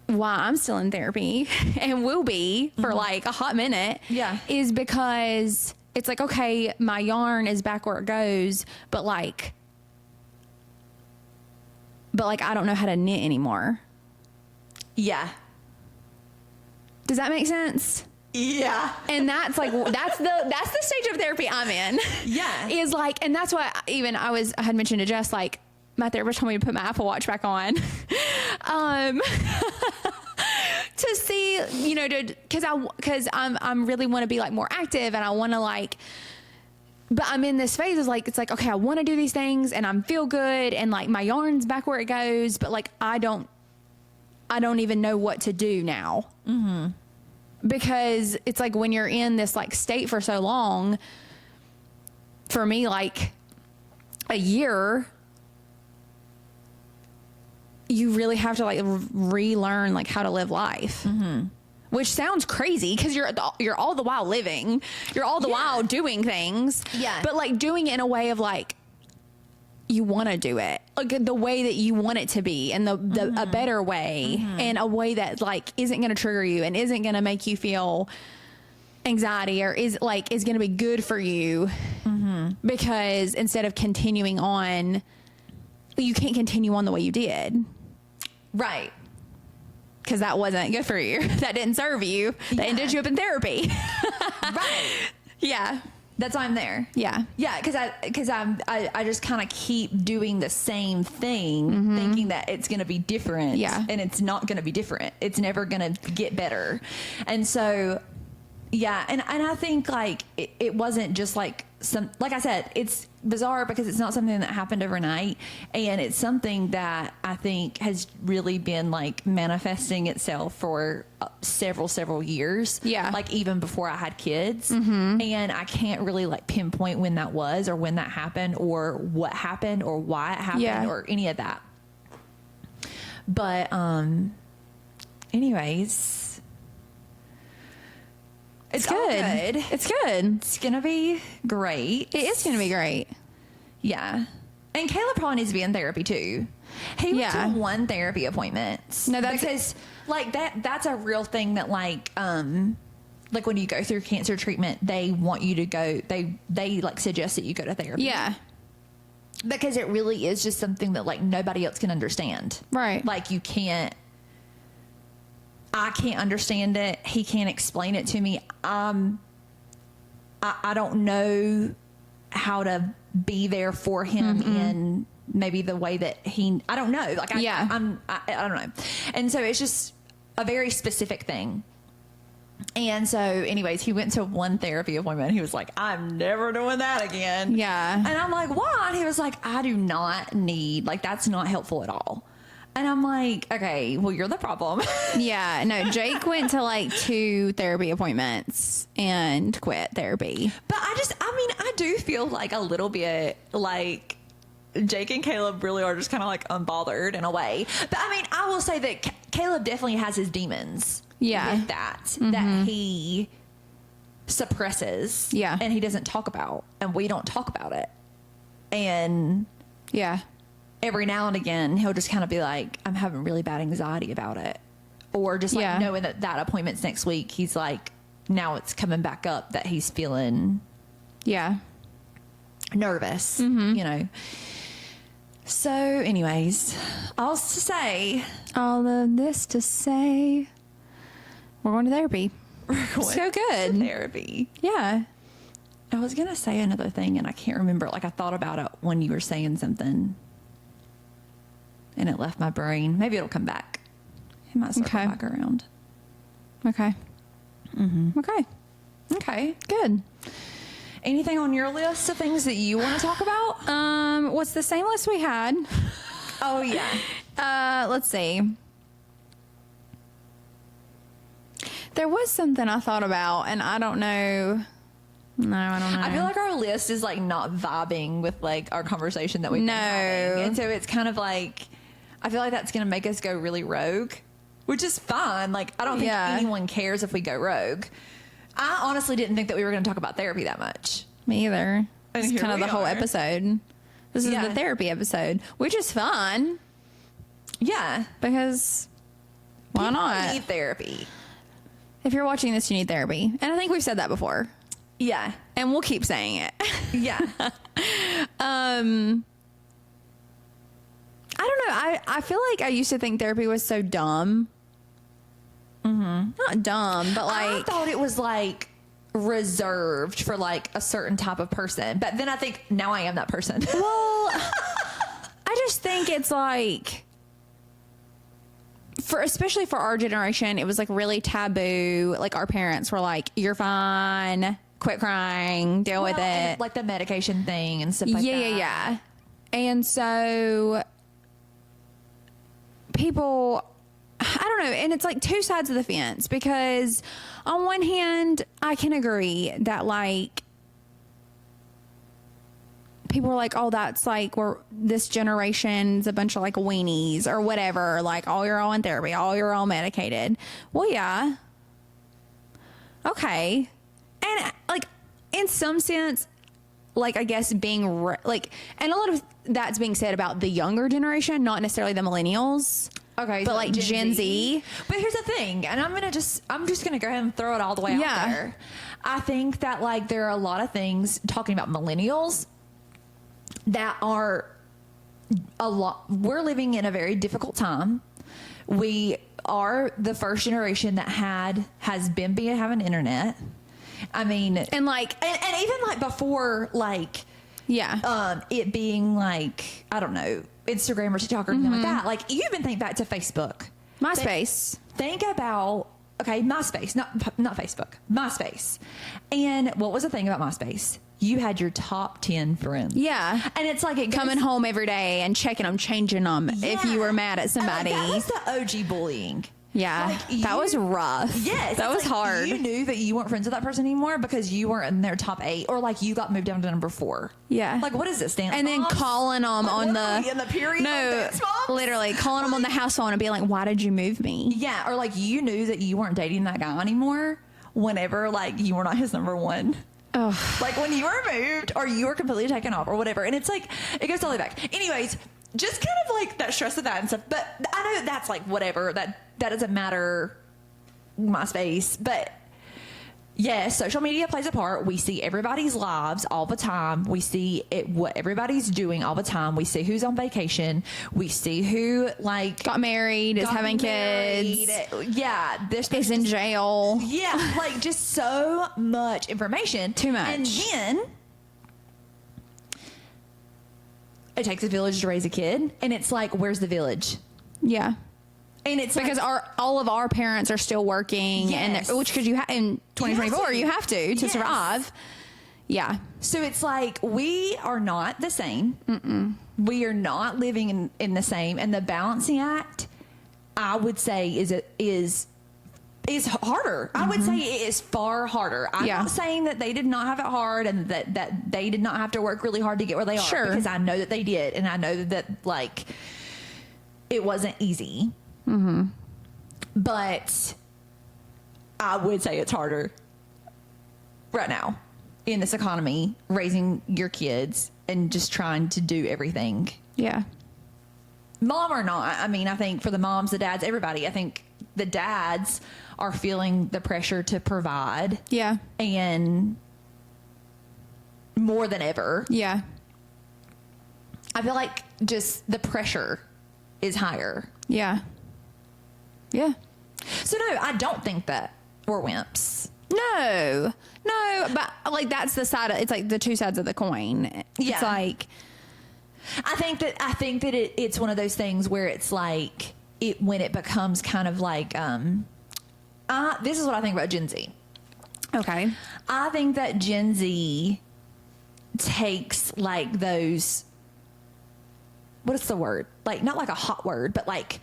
Speaker 2: why I'm still in therapy and will be for like a hot minute.
Speaker 1: Yeah.
Speaker 2: Is because it's like, okay, my yarn is back where it goes, but like I don't know how to knit anymore.
Speaker 1: Yeah.
Speaker 2: Does that make sense?
Speaker 1: Yeah.
Speaker 2: And that's like, that's the stage of therapy I'm in.
Speaker 1: Yeah.
Speaker 2: Is like, and that's why even I had mentioned to Jess, like my therapist told me to put my Apple Watch back on. To see, you know, cause I'm really want to be like more active and I want to like, but I'm in this phase of like, it's like, okay, I want to do these things and I'm feel good. And like my yarn's back where it goes, but like, I don't even know what to do now. Mm-hmm. Because it's like when you're in this like state for so long, for me, like a year, you really have to like relearn like how to live life. Mm-hmm. Which sounds crazy because you're all the while living, you're all the while doing things.
Speaker 1: Yeah.
Speaker 2: But like doing it in a way of like, you want to do it like the way that you want it to be and the a better way and a way that like isn't going to trigger you and isn't going to make you feel anxiety or is going to be good for you. Because instead of continuing on, you can't continue on the way you did.
Speaker 1: Right.
Speaker 2: Because that wasn't good for you. That didn't serve you. That ended you up in therapy.
Speaker 1: Right.
Speaker 2: Yeah.
Speaker 1: That's why I'm there.
Speaker 2: Yeah.
Speaker 1: Yeah. Cause I just kind of keep doing the same thing, thinking that it's going to be different.
Speaker 2: Yeah.
Speaker 1: And it's not going to be different. It's never going to get better. And so, yeah. And I think like it wasn't just like like I said, it's bizarre because it's not something that happened overnight. And it's something that I think has really been like manifesting itself for several years.
Speaker 2: Yeah.
Speaker 1: Like even before I had kids. And I can't really like pinpoint when that was or when that happened or what happened or why it happened or any of that. But, anyways, it's good.
Speaker 2: It's good.
Speaker 1: It's going to be great.
Speaker 2: It is going to be great.
Speaker 1: Yeah. And Caleb probably needs to be in therapy too. He went to 1 therapy appointment.
Speaker 2: No, that's
Speaker 1: because like that's a real thing that like when you go through cancer treatment, they want you to go, they like suggest that you go to therapy.
Speaker 2: Yeah.
Speaker 1: Because it really is just something that like nobody else can understand.
Speaker 2: Right.
Speaker 1: Like I can't understand it. He can't explain it to me. I don't know how to be there for him in maybe the way that I don't know. Like, I don't know. And so it's just a very specific thing. And so anyways, he went to 1 therapy appointment. He was like, I'm never doing that again.
Speaker 2: Yeah.
Speaker 1: And I'm like, why? And he was like, I do not need, like, that's not helpful at all. And I'm like, okay, well, you're the problem.
Speaker 2: Yeah. No, Jake went to like 2 therapy appointments and quit therapy.
Speaker 1: But I do feel like a little bit like Jake and Caleb really are just kind of like unbothered in a way. But I mean, I will say that Caleb definitely has his demons.
Speaker 2: Yeah.
Speaker 1: With that he suppresses.
Speaker 2: Yeah.
Speaker 1: And he doesn't talk about, and we don't talk about it. And
Speaker 2: yeah.
Speaker 1: Every now and again, he'll just kind of be like, I'm having really bad anxiety about it. Or just like knowing that appointment's next week, he's like, now it's coming back up that he's feeling nervous, you know. So anyways, all of this to say, we're going to therapy.
Speaker 2: So good.
Speaker 1: Therapy.
Speaker 2: Yeah.
Speaker 1: I was going to say another thing and I can't remember. Like I thought about it when you were saying something. And it left my brain. Maybe it'll come back. It might circle back around.
Speaker 2: Okay.
Speaker 1: Okay.
Speaker 2: Good.
Speaker 1: Anything on your list of things that you want to talk about?
Speaker 2: What's the same list we had?
Speaker 1: Oh, yeah.
Speaker 2: Let's see. There was something I thought about, and I don't know. No, I don't know.
Speaker 1: I feel like our list is like not vibing with like our conversation that we've been having. And so it's kind of like, I feel like that's going to make us go really rogue, which is fine. Like, I don't think anyone cares if we go rogue. I honestly didn't think that we were going to talk about therapy that much.
Speaker 2: Me either.
Speaker 1: And
Speaker 2: It's kind of the whole episode. This is
Speaker 1: Yeah.
Speaker 2: the therapy episode, which is fun
Speaker 1: Yeah.
Speaker 2: because why
Speaker 1: People
Speaker 2: not?
Speaker 1: need therapy.
Speaker 2: If you're watching this, you need therapy. And I think we've said that before.
Speaker 1: Yeah.
Speaker 2: And we'll keep saying it.
Speaker 1: Yeah.
Speaker 2: I don't know. I feel like I used to think therapy was so dumb. Mm-hmm. Not dumb, but
Speaker 1: I
Speaker 2: like,
Speaker 1: thought it was like reserved for like a certain type of person. But then I think now I am that person.
Speaker 2: well, I just think it's like, especially for our generation, it was like really taboo. Like our parents were like, "You're fine, quit crying, deal with
Speaker 1: and,
Speaker 2: it."
Speaker 1: like the medication thing and stuff like that.
Speaker 2: Yeah. And so people, I don't know, and it's like two sides of the fence, because on one hand, I can agree that like people are like, oh, that's like, we're this generation's a bunch of like weenies or whatever, like, oh, you're all in therapy, oh, you're all medicated. Well, yeah. Okay. And like in some sense, like I guess being like, and a lot of that's being said about the younger generation, not necessarily the millennials.
Speaker 1: Okay,
Speaker 2: but
Speaker 1: so
Speaker 2: like Gen Z.
Speaker 1: But here's the thing, and I'm just gonna go ahead and throw it all the way out there. I think that like there are a lot of things talking about millennials that are a lot. We're living in a very difficult time. We are the first generation that has been having internet. I mean,
Speaker 2: And like,
Speaker 1: and even like before, like
Speaker 2: yeah.
Speaker 1: it being like, I don't know, Instagram or TikTok or anything like that. Like, you even think back to Facebook.
Speaker 2: MySpace.
Speaker 1: Think about, okay, MySpace, not Facebook, MySpace. And what was the thing about MySpace? You had your top 10 friends.
Speaker 2: Yeah.
Speaker 1: And it's like it goes,
Speaker 2: Coming home every day and checking them, changing them if you were mad at somebody.
Speaker 1: That was the OG bullying.
Speaker 2: Yeah.
Speaker 1: Like,
Speaker 2: that was rough.
Speaker 1: Yes.
Speaker 2: That was
Speaker 1: like
Speaker 2: hard.
Speaker 1: You knew that you weren't friends with that person anymore because you weren't in their top 8, or like you got moved down to number 4.
Speaker 2: Yeah.
Speaker 1: Like, what does it stand for?
Speaker 2: And then calling them on the,
Speaker 1: in the period.
Speaker 2: no,
Speaker 1: dance moms?
Speaker 2: literally calling them on the house phone and being like, why did you move me?
Speaker 1: Yeah. Or like you knew that you weren't dating that guy anymore whenever like you were not his number 1.
Speaker 2: Oh,
Speaker 1: Like when you were moved or you were completely taken off or whatever. And it's like, it goes all the way back. Anyways, just kind of like that stress of that and stuff. But I know that's like whatever. That doesn't matter, MySpace. But yes, social media plays a part. We see everybody's lives all the time. We see what everybody's doing all the time. We see who's on vacation. We see who like
Speaker 2: got married, is having kids,
Speaker 1: Yeah. This
Speaker 2: is in jail.
Speaker 1: Yeah, like just so much information.
Speaker 2: Too much.
Speaker 1: And then it takes a village to raise a kid. And it's like, where's the village?
Speaker 2: Yeah.
Speaker 1: And it's
Speaker 2: Because
Speaker 1: like,
Speaker 2: all of our parents are still working,
Speaker 1: Yes.
Speaker 2: and which because in 2024 you have to
Speaker 1: Yes.
Speaker 2: survive. Yeah.
Speaker 1: so it's like we are not the same. We are not living in the same. And the balancing act, I would say, is harder. I would say it is far harder. I'm
Speaker 2: Yeah.
Speaker 1: not saying that they did not have it hard and that they did not have to work really hard to get where they are.
Speaker 2: Sure.
Speaker 1: Because I know that they did. And I know that like it wasn't easy. But I would say it's harder right now in this economy, raising your kids and just trying to do everything.
Speaker 2: Yeah.
Speaker 1: Mom or not, I mean, I think for the moms, the dads, everybody, I think the dads are feeling the pressure to provide.
Speaker 2: Yeah.
Speaker 1: And more than ever,
Speaker 2: Yeah.
Speaker 1: I feel like just the pressure is higher.
Speaker 2: Yeah. Yeah.
Speaker 1: So no, I don't think that we're wimps.
Speaker 2: No, but like that's the side. It's like the two sides of the coin.
Speaker 1: Yeah.
Speaker 2: It's like,
Speaker 1: I think that it's one of those things where it's like when it becomes kind of like this is what I think about Gen Z.
Speaker 2: okay.
Speaker 1: I think that Gen Z takes like those, what is the word? Like not like a hot word, but like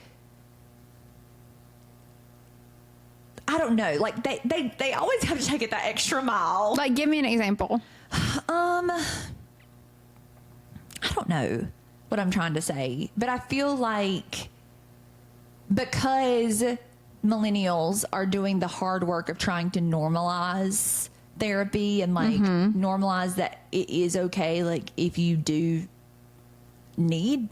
Speaker 1: I don't know. Like they always have to take it that extra mile.
Speaker 2: Like, give me an example.
Speaker 1: I don't know what I'm trying to say, but I feel like because millennials are doing the hard work of trying to normalize therapy and like normalize that it is okay, like if you do need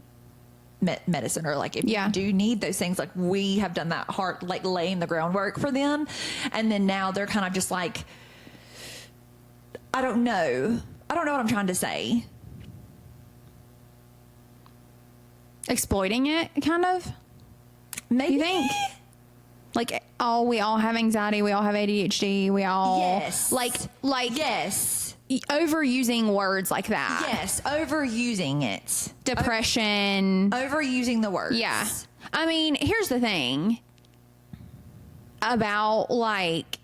Speaker 1: medicine, or like if
Speaker 2: Yeah.
Speaker 1: you do need those things, like we have done that hard, like laying the groundwork for them. And then now they're kind of just like, I don't know what I'm trying to say.
Speaker 2: Exploiting it, kind of.
Speaker 1: Maybe.
Speaker 2: You think? Like, we all have anxiety. We all have ADHD. We all
Speaker 1: Yes.
Speaker 2: like
Speaker 1: Yes.
Speaker 2: overusing words like that.
Speaker 1: Yes. Overusing it.
Speaker 2: Depression.
Speaker 1: Overusing the words.
Speaker 2: Yeah. I mean, here's the thing about like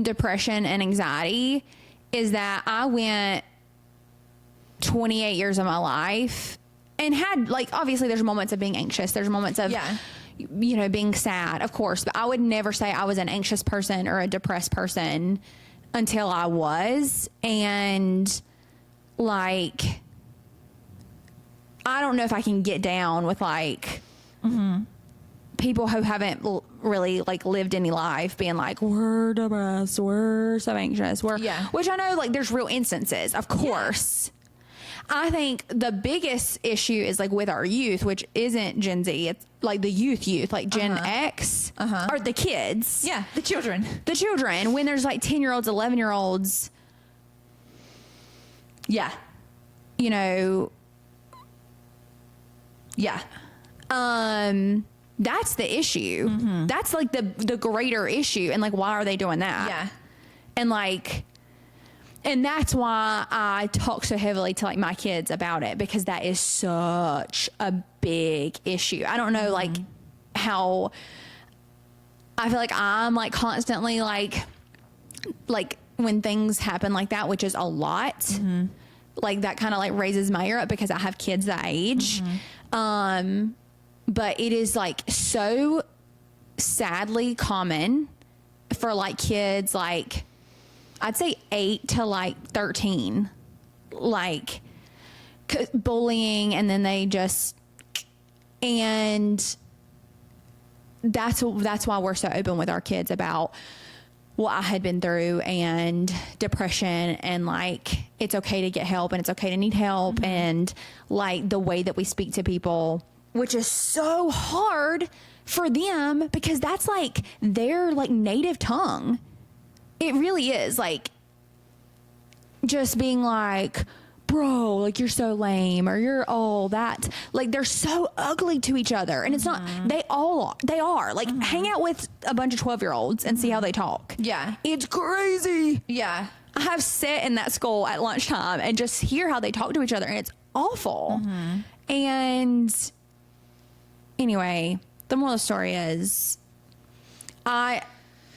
Speaker 2: depression and anxiety is that I went 28 years of my life and had, like, obviously there's moments of being anxious. There's moments of, you know, being sad, of course, but I would never say I was an anxious person or a depressed person until I was. And like, I don't know if I can get down with like people who haven't really like lived any life being like, we're depressed, we're so anxious, which I know like there's real instances, of course. I think the biggest issue is like with our youth, which isn't Gen Z. It's like the youth, like Gen X, or the kids.
Speaker 1: Yeah, the children.
Speaker 2: The children, when there's like 10-year-olds, 11-year-olds.
Speaker 1: Yeah.
Speaker 2: You know.
Speaker 1: Yeah.
Speaker 2: That's the issue. That's like the greater issue. And like, why are they doing that?
Speaker 1: Yeah.
Speaker 2: And like, and that's why I talk so heavily to like my kids about it, because that is such a big issue. I don't know like how I feel like I'm like constantly like when things happen like that, which is a lot, like that kind of like raises my ear up because I have kids that age. But it is like so sadly common for like kids, like I'd say 8 to like 13, like bullying, and then they just, and that's why we're so open with our kids about what I had been through and depression, and like it's okay to get help and it's okay to need help, and like the way that we speak to people, which is so hard for them because that's like their like native tongue. It really is, like, just being like, bro, like, you're so lame, or you're all that. Like, they're so ugly to each other. And it's not, they are. Like, hang out with a bunch of 12-year-olds and see how they talk.
Speaker 1: Yeah.
Speaker 2: It's crazy.
Speaker 1: Yeah.
Speaker 2: I have sat in that school at lunchtime and just hear how they talk to each other, and it's awful. And anyway, the moral of the story is,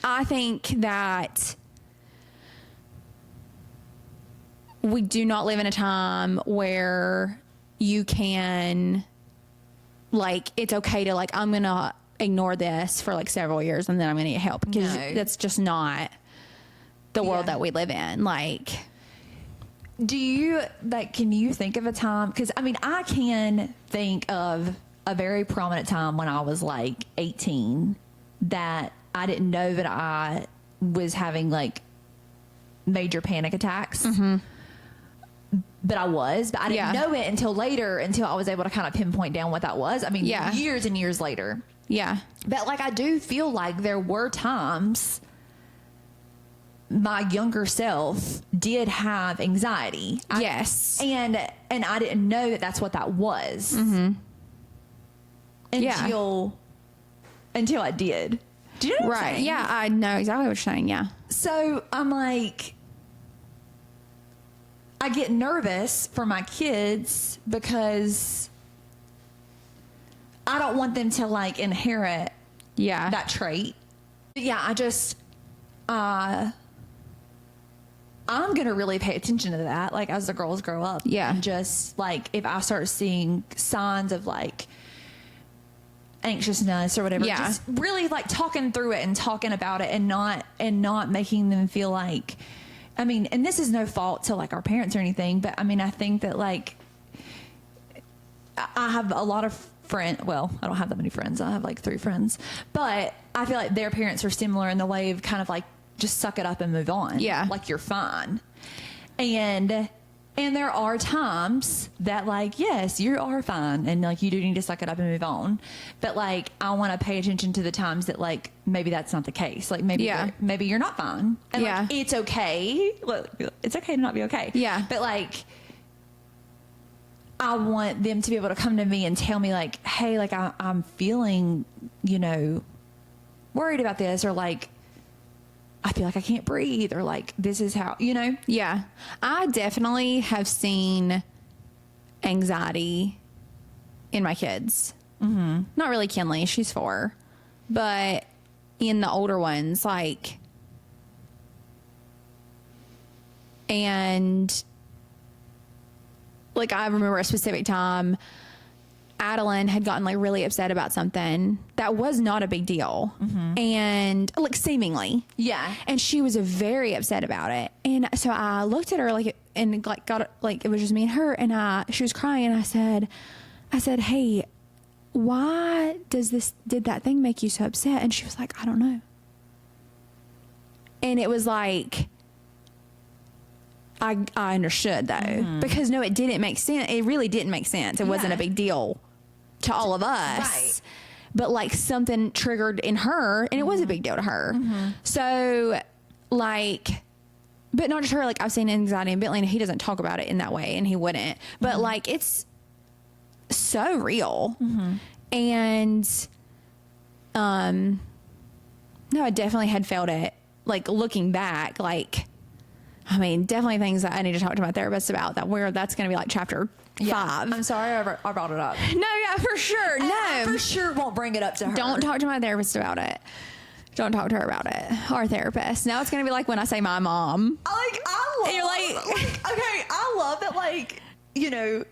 Speaker 2: I think that we do not live in a time where you can, like, it's okay to, like, I'm going to ignore this for, like, several years and then I'm going to get help. Because that's just not the world that we live in. Like,
Speaker 1: do you, like, can you think of a time? Because, I mean, I can think of a very prominent time when I was, like, 18 that I didn't know that I was having like major panic attacks, but I didn't know it until later, until I was able to kind of pinpoint down what that was. I mean, years and years later.
Speaker 2: Yeah.
Speaker 1: But like, I do feel like there were times my younger self did have anxiety.
Speaker 2: Yes.
Speaker 1: And I didn't know that that's what that was until I did. Do you know what I'm saying?
Speaker 2: Yeah, I know exactly what you're saying. Yeah.
Speaker 1: So I'm like, I get nervous for my kids because I don't want them to like inherit that trait. Yeah, I just, I'm going to really pay attention to that, like, as the girls grow up.
Speaker 2: Yeah.
Speaker 1: And just like, if I start seeing signs of like anxiousness or whatever, just really like talking through it and talking about it, and not making them feel like, I mean, and this is no fault to like our parents or anything, but I mean, I think that like I have a lot of friends, well, I don't have that many friends, I have like 3 friends, but I feel like their parents are similar in the way of kind of like, just suck it up and move on.
Speaker 2: Yeah.
Speaker 1: Like, you're fine. And And there are times that, like, yes, you are fine. And, like, you do need to suck it up and move on. But, like, I want to pay attention to the times that, like, maybe that's not the case. Like, maybe maybe you're not fine. And, like, it's okay. Look, it's okay to not be okay.
Speaker 2: Yeah.
Speaker 1: But, like, I want them to be able to come to me and tell me, like, hey, like, I'm feeling, you know, worried about this, or, like, I feel like I can't breathe, or, like, this is how, you know?
Speaker 2: Yeah. I definitely have seen anxiety in my kids. Mm-hmm. Not really Kinley. She's 4. But in the older ones, like, and, like, I remember a specific time Adeline had gotten, like, really upset about something that was not a big deal. Mm-hmm. And, like, seemingly.
Speaker 1: Yeah.
Speaker 2: And she was very upset about it. And so I looked at her, like, and, like, got, like, it was just me and her, and she was crying, and I said, hey, why did that thing make you so upset? And she was like, I don't know. And it was like, I understood, though, because no, it didn't make sense. It really didn't make sense. It wasn't a big deal to all of us.
Speaker 1: Right.
Speaker 2: But, like, something triggered in her, and it was a big deal to her. So, like, but not just her. Like, I've seen anxiety in Bentley, and he doesn't talk about it in that way, and he wouldn't. But, like, it's so real. And, no, I definitely had felt it. Like, looking back, like, I mean, definitely things that I need to talk to my therapist about, that's going to be like chapter 5.
Speaker 1: I'm sorry I brought it up.
Speaker 2: No, yeah, for sure.
Speaker 1: And
Speaker 2: no.
Speaker 1: I for sure won't bring it up to her.
Speaker 2: Don't talk to my therapist about it. Don't talk to her about it. Our therapist. Now it's going to be like when I say my mom.
Speaker 1: Like, I love,
Speaker 2: you're like
Speaker 1: okay, I love that, like, you know,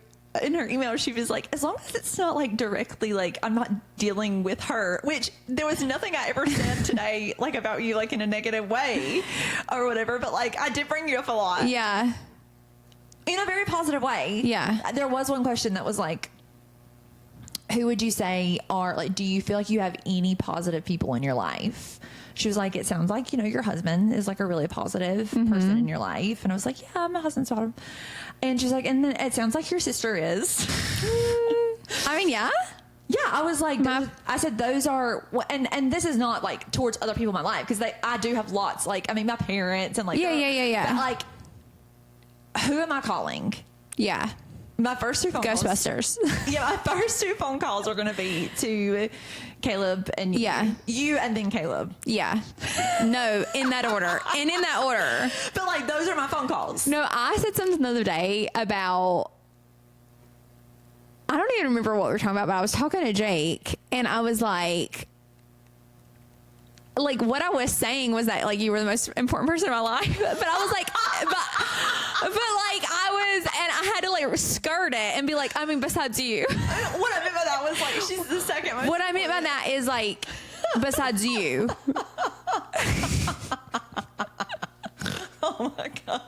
Speaker 1: in her email, she was like, as long as it's not, like, directly, like, I'm not dealing with her, which there was nothing I ever said today, like, about you, like, in a negative way or whatever, but, like, I did bring you up a lot.
Speaker 2: Yeah.
Speaker 1: In a very positive way.
Speaker 2: Yeah.
Speaker 1: There was one question that was like, who would you say are, like, do you feel like you have any positive people in your life? She was like, it sounds like, you know, your husband is, like, a really positive person in your life. And I was like, yeah, my husband's positive. And she's like, and then it sounds like your sister is.
Speaker 2: I mean, yeah.
Speaker 1: Yeah, I was like, I said those are, and this is not, like, towards other people in my life, because I do have lots, like, I mean, my parents and, like,
Speaker 2: Yeah.
Speaker 1: But, like, who am I calling?
Speaker 2: Yeah.
Speaker 1: My first 2 phone
Speaker 2: Ghostbusters.
Speaker 1: calls. Yeah, my first 2 phone calls are going to be to Caleb and you.
Speaker 2: Yeah.
Speaker 1: You and then Caleb.
Speaker 2: Yeah. No, in that order. And in that order.
Speaker 1: But, like, those are my phone calls.
Speaker 2: No, I said something the other day about, I don't even remember what we were talking about, but I was talking to Jake, and I was like, what I was saying was that, like, you were the most important person in my life. But I was like, but like, I was, and I had to, like, skirt it and be like, I mean, besides you.
Speaker 1: What I meant by that was, like, she's the second most
Speaker 2: What I meant by that is, like, besides you.
Speaker 1: Oh my God.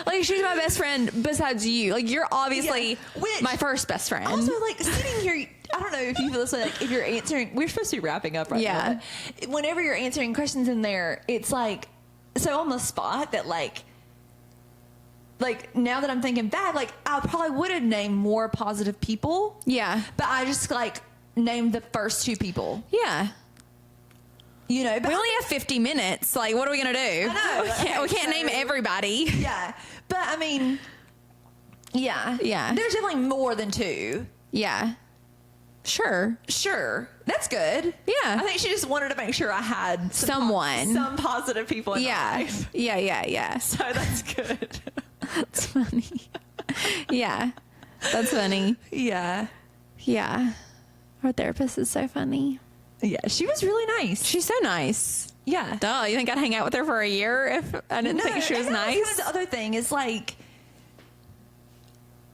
Speaker 2: Like, she's my best friend besides you. Like, you're obviously my first best friend.
Speaker 1: Also, like, sitting here, I don't know if you feel this way, like, if you're answering, we're supposed to be wrapping up right now. Whenever you're answering questions in there, it's, like, so on the spot that, like, now that I'm thinking back, like, I probably would have named more positive people.
Speaker 2: Yeah.
Speaker 1: But I just, like, named the first 2 people.
Speaker 2: Yeah.
Speaker 1: You know, but
Speaker 2: we only have 50 minutes. Like, what are we going to do?
Speaker 1: I know.
Speaker 2: We can't name everybody.
Speaker 1: Yeah. But, I mean, yeah.
Speaker 2: Yeah.
Speaker 1: There's definitely more than 2.
Speaker 2: Yeah. Sure.
Speaker 1: That's good.
Speaker 2: Yeah.
Speaker 1: I think she just wanted to make sure I had some positive people in my life.
Speaker 2: Yeah.
Speaker 1: So that's good.
Speaker 2: That's funny. Yeah. That's funny.
Speaker 1: Yeah.
Speaker 2: Our therapist is so funny.
Speaker 1: Yeah, she was really nice.
Speaker 2: She's so nice.
Speaker 1: Yeah.
Speaker 2: Duh, you think I'd hang out with her for a year if I didn't think she was nice?
Speaker 1: That's the other thing is, like,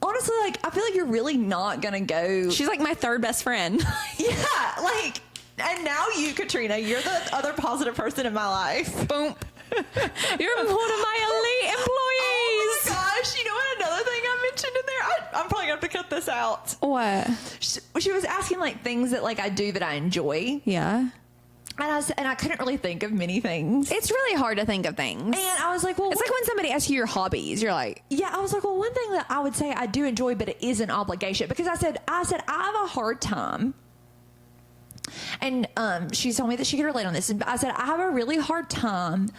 Speaker 1: honestly, like, I feel like you're really not gonna go.
Speaker 2: She's like my 3rd best friend.
Speaker 1: Yeah, like, and now you, Katrina, you're the other positive person in my life.
Speaker 2: Boom. You're one of my elite employees.
Speaker 1: Oh my gosh, you know what? Another thing I mentioned in there, I'm probably gonna have to cut this out.
Speaker 2: What?
Speaker 1: She was asking, like, things that, like, I do that I enjoy.
Speaker 2: Yeah.
Speaker 1: And I couldn't really think of many things.
Speaker 2: It's really hard to think of things.
Speaker 1: And I was like, well,
Speaker 2: it's like when somebody asks you your hobbies, you're like,
Speaker 1: yeah, I was like, well, one thing that I would say I do enjoy, but it is an obligation, because I said I have a hard time. And she told me that she could relate on this. And I said, I have a really hard time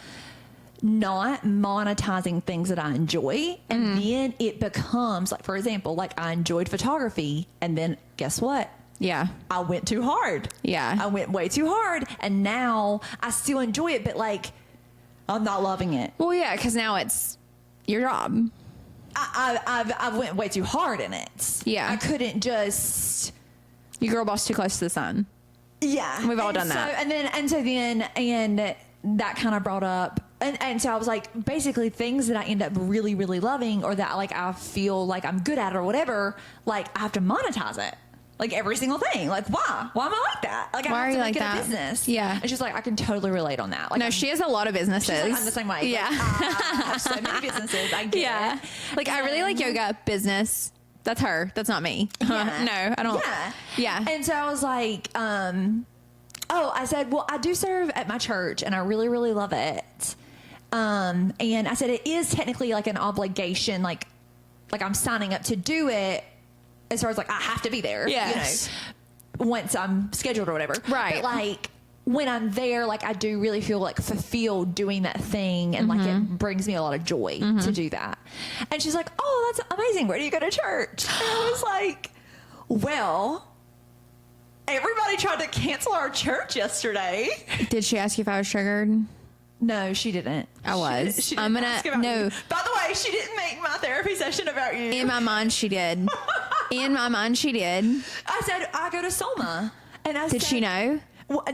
Speaker 1: not monetizing things that I enjoy. And then it becomes like, for example, like I enjoyed photography, and then guess what?
Speaker 2: yeah,
Speaker 1: I went too hard.
Speaker 2: Yeah.
Speaker 1: I went way too hard. And now I still enjoy it, but like, I'm not loving it.
Speaker 2: well, yeah, because now it's your job.
Speaker 1: I went way too hard in it.
Speaker 2: Yeah.
Speaker 1: I couldn't just.
Speaker 2: You girl boss too close to the sun.
Speaker 1: Yeah.
Speaker 2: We've all done
Speaker 1: so,
Speaker 2: that.
Speaker 1: And that kind of brought up. And so I was like, basically things that I end up really, really loving, or that like I feel like I'm good at or whatever, like I have to monetize it. Like every single thing. Like, why? Why am I like that? Like,
Speaker 2: Why
Speaker 1: I
Speaker 2: are
Speaker 1: have
Speaker 2: you
Speaker 1: to
Speaker 2: like
Speaker 1: make it
Speaker 2: that?
Speaker 1: a business.
Speaker 2: Yeah.
Speaker 1: And she's like, I can totally relate on that. Like,
Speaker 2: No, she has a lot of businesses.
Speaker 1: she's like, I'm the same way.
Speaker 2: Yeah.
Speaker 1: Like, I have so many businesses. I get it.
Speaker 2: Like, I really like yoga business. That's her. That's not me.
Speaker 1: Yeah.
Speaker 2: No, I don't.
Speaker 1: Yeah.
Speaker 2: Yeah.
Speaker 1: And so I was like, I said, well, I do serve at my church and I really, really love it. And I said, it is technically like an obligation. Like I'm signing up to do it as far as like, I have to be there.
Speaker 2: Yes.
Speaker 1: You know, once I'm scheduled or whatever.
Speaker 2: Right.
Speaker 1: But like, when I'm there, like I do really feel like fulfilled doing that thing, and like it brings me a lot of joy to do that. And she's like, "Oh, that's amazing. Where do you go to church?" And I was like, "Well, everybody tried to cancel our church yesterday."
Speaker 2: Did she ask you if I was triggered?
Speaker 1: No, she didn't.
Speaker 2: I was.
Speaker 1: She didn't
Speaker 2: I'm gonna
Speaker 1: ask about
Speaker 2: no.
Speaker 1: you. By the way, she didn't make my therapy session about you.
Speaker 2: In my mind, she did. In my mind, she did.
Speaker 1: I said I go to Soma, and I
Speaker 2: Did
Speaker 1: said,
Speaker 2: she know?
Speaker 1: Well,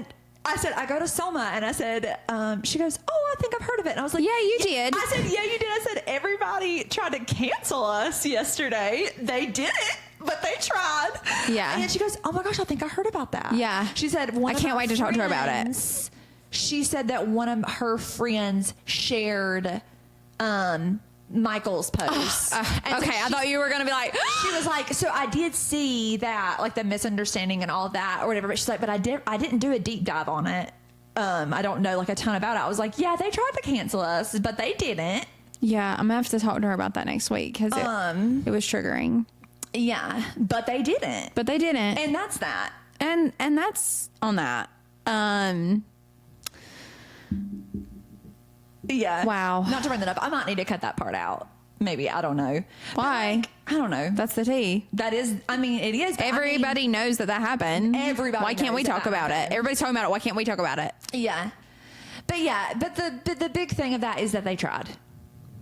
Speaker 1: I said, I go to Soma, and I said, she goes, "Oh, I think I've heard of it." And I was like,
Speaker 2: Yeah, you did.
Speaker 1: I said, "Yeah, you did." I said, "Everybody tried to cancel us yesterday. They didn't, but they tried."
Speaker 2: Yeah.
Speaker 1: And then she goes, "Oh my gosh, I think I heard about that."
Speaker 2: Yeah.
Speaker 1: She said,
Speaker 2: I can't wait to talk to her about it.
Speaker 1: She said that one of her friends shared Michael's post. And so
Speaker 2: Okay, I thought you were gonna be like,
Speaker 1: she was like, so I did see that, like the misunderstanding and all of that or whatever. But she's like, but I didn't do a deep dive on it. I don't know like a ton about it. I was like, yeah, they tried to cancel us, but they didn't.
Speaker 2: yeah, I'm gonna have to talk to her about that next week because it was triggering.
Speaker 1: Yeah, but they didn't.
Speaker 2: But they didn't,
Speaker 1: And that's that.
Speaker 2: and that's on that.
Speaker 1: Yeah.
Speaker 2: Wow.
Speaker 1: Not to bring that up. I might need to cut that part out. Maybe. I don't know.
Speaker 2: Why?
Speaker 1: But, like, I don't know.
Speaker 2: That's the tea.
Speaker 1: That is, I mean, it is. But
Speaker 2: Everybody knows that happened.
Speaker 1: Everybody
Speaker 2: Why can't
Speaker 1: knows
Speaker 2: we
Speaker 1: that
Speaker 2: talk
Speaker 1: that
Speaker 2: about it?
Speaker 1: happened.
Speaker 2: Everybody's talking about it. Why can't we talk about it?
Speaker 1: Yeah. But the big thing of that is that they tried.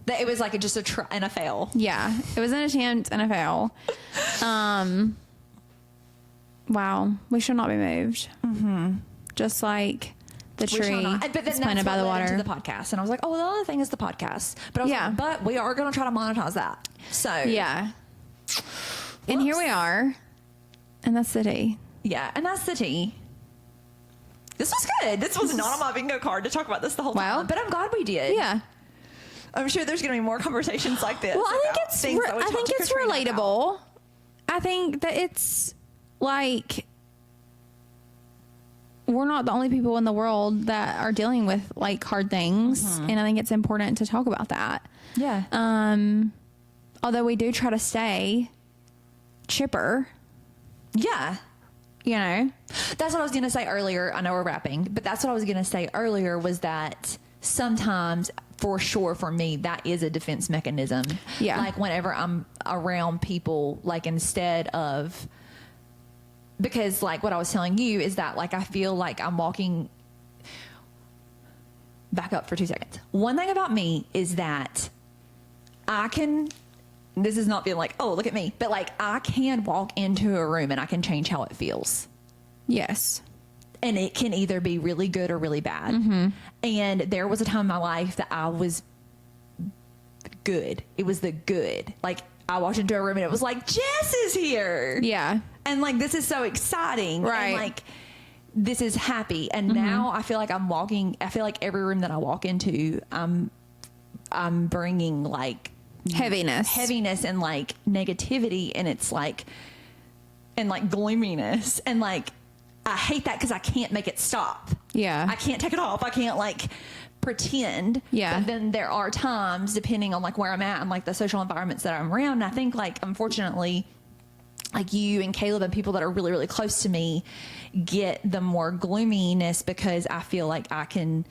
Speaker 1: That it was like just a try and a fail.
Speaker 2: Yeah, it was an attempt and a fail. Wow, we should not be moved. Just like the
Speaker 1: We shall
Speaker 2: tree
Speaker 1: not. But then
Speaker 2: that's planted by
Speaker 1: what
Speaker 2: the
Speaker 1: led
Speaker 2: water.
Speaker 1: into the podcast, and I was like, oh, well, the other thing is the podcast. But I was
Speaker 2: Yeah.
Speaker 1: like, but we are going to try to monetize that. So
Speaker 2: Yeah. And here we are. And that's the tea.
Speaker 1: yeah, and that's the tea. This was good. This was not on my bingo card to talk about this the whole
Speaker 2: Wow.
Speaker 1: time, but I'm glad we did.
Speaker 2: Yeah.
Speaker 1: I'm sure there's going to be more conversations like this.
Speaker 2: Well, I think
Speaker 1: about
Speaker 2: it's
Speaker 1: things that we
Speaker 2: I
Speaker 1: talk
Speaker 2: think
Speaker 1: to
Speaker 2: it's
Speaker 1: Katrina about.
Speaker 2: relatable. I think that it's like we're not the only people in the world that are dealing with like hard things, and I think it's important to talk about that.
Speaker 1: Yeah.
Speaker 2: Although we do try to stay chipper,
Speaker 1: Yeah.
Speaker 2: you know.
Speaker 1: That's what I was going to say earlier. I know we're wrapping, but that's what I was going to say earlier was that sometimes, for sure, for me, that is a defense mechanism.
Speaker 2: Yeah.
Speaker 1: Like whenever I'm around people, like instead of, because like what I was telling you is that like I feel like I'm walking, back up for 2 seconds. One thing about me is that I can, this is not being like, oh, look at me, but like I can walk into a room and I can change how it feels.
Speaker 2: Yes.
Speaker 1: And it can either be really good or really bad. And there was a time in my life that I was good. It was the good. Like I walked into a room and it was like, Jess is here.
Speaker 2: Yeah.
Speaker 1: And like, this is so exciting.
Speaker 2: Right.
Speaker 1: And like, this is happy. And now I feel like I feel like every room that I walk into, I'm bringing like heaviness and like negativity. And it's like, and like gloominess. And like, I hate that because I can't make it stop.
Speaker 2: Yeah.
Speaker 1: I can't take it off. I can't like pretend.
Speaker 2: Yeah.
Speaker 1: But then there are times, depending on like where I'm at and like the social environments that I'm around. And I think like, unfortunately, like you and Caleb and people that are really, really close to me get the more gloominess because I feel like I can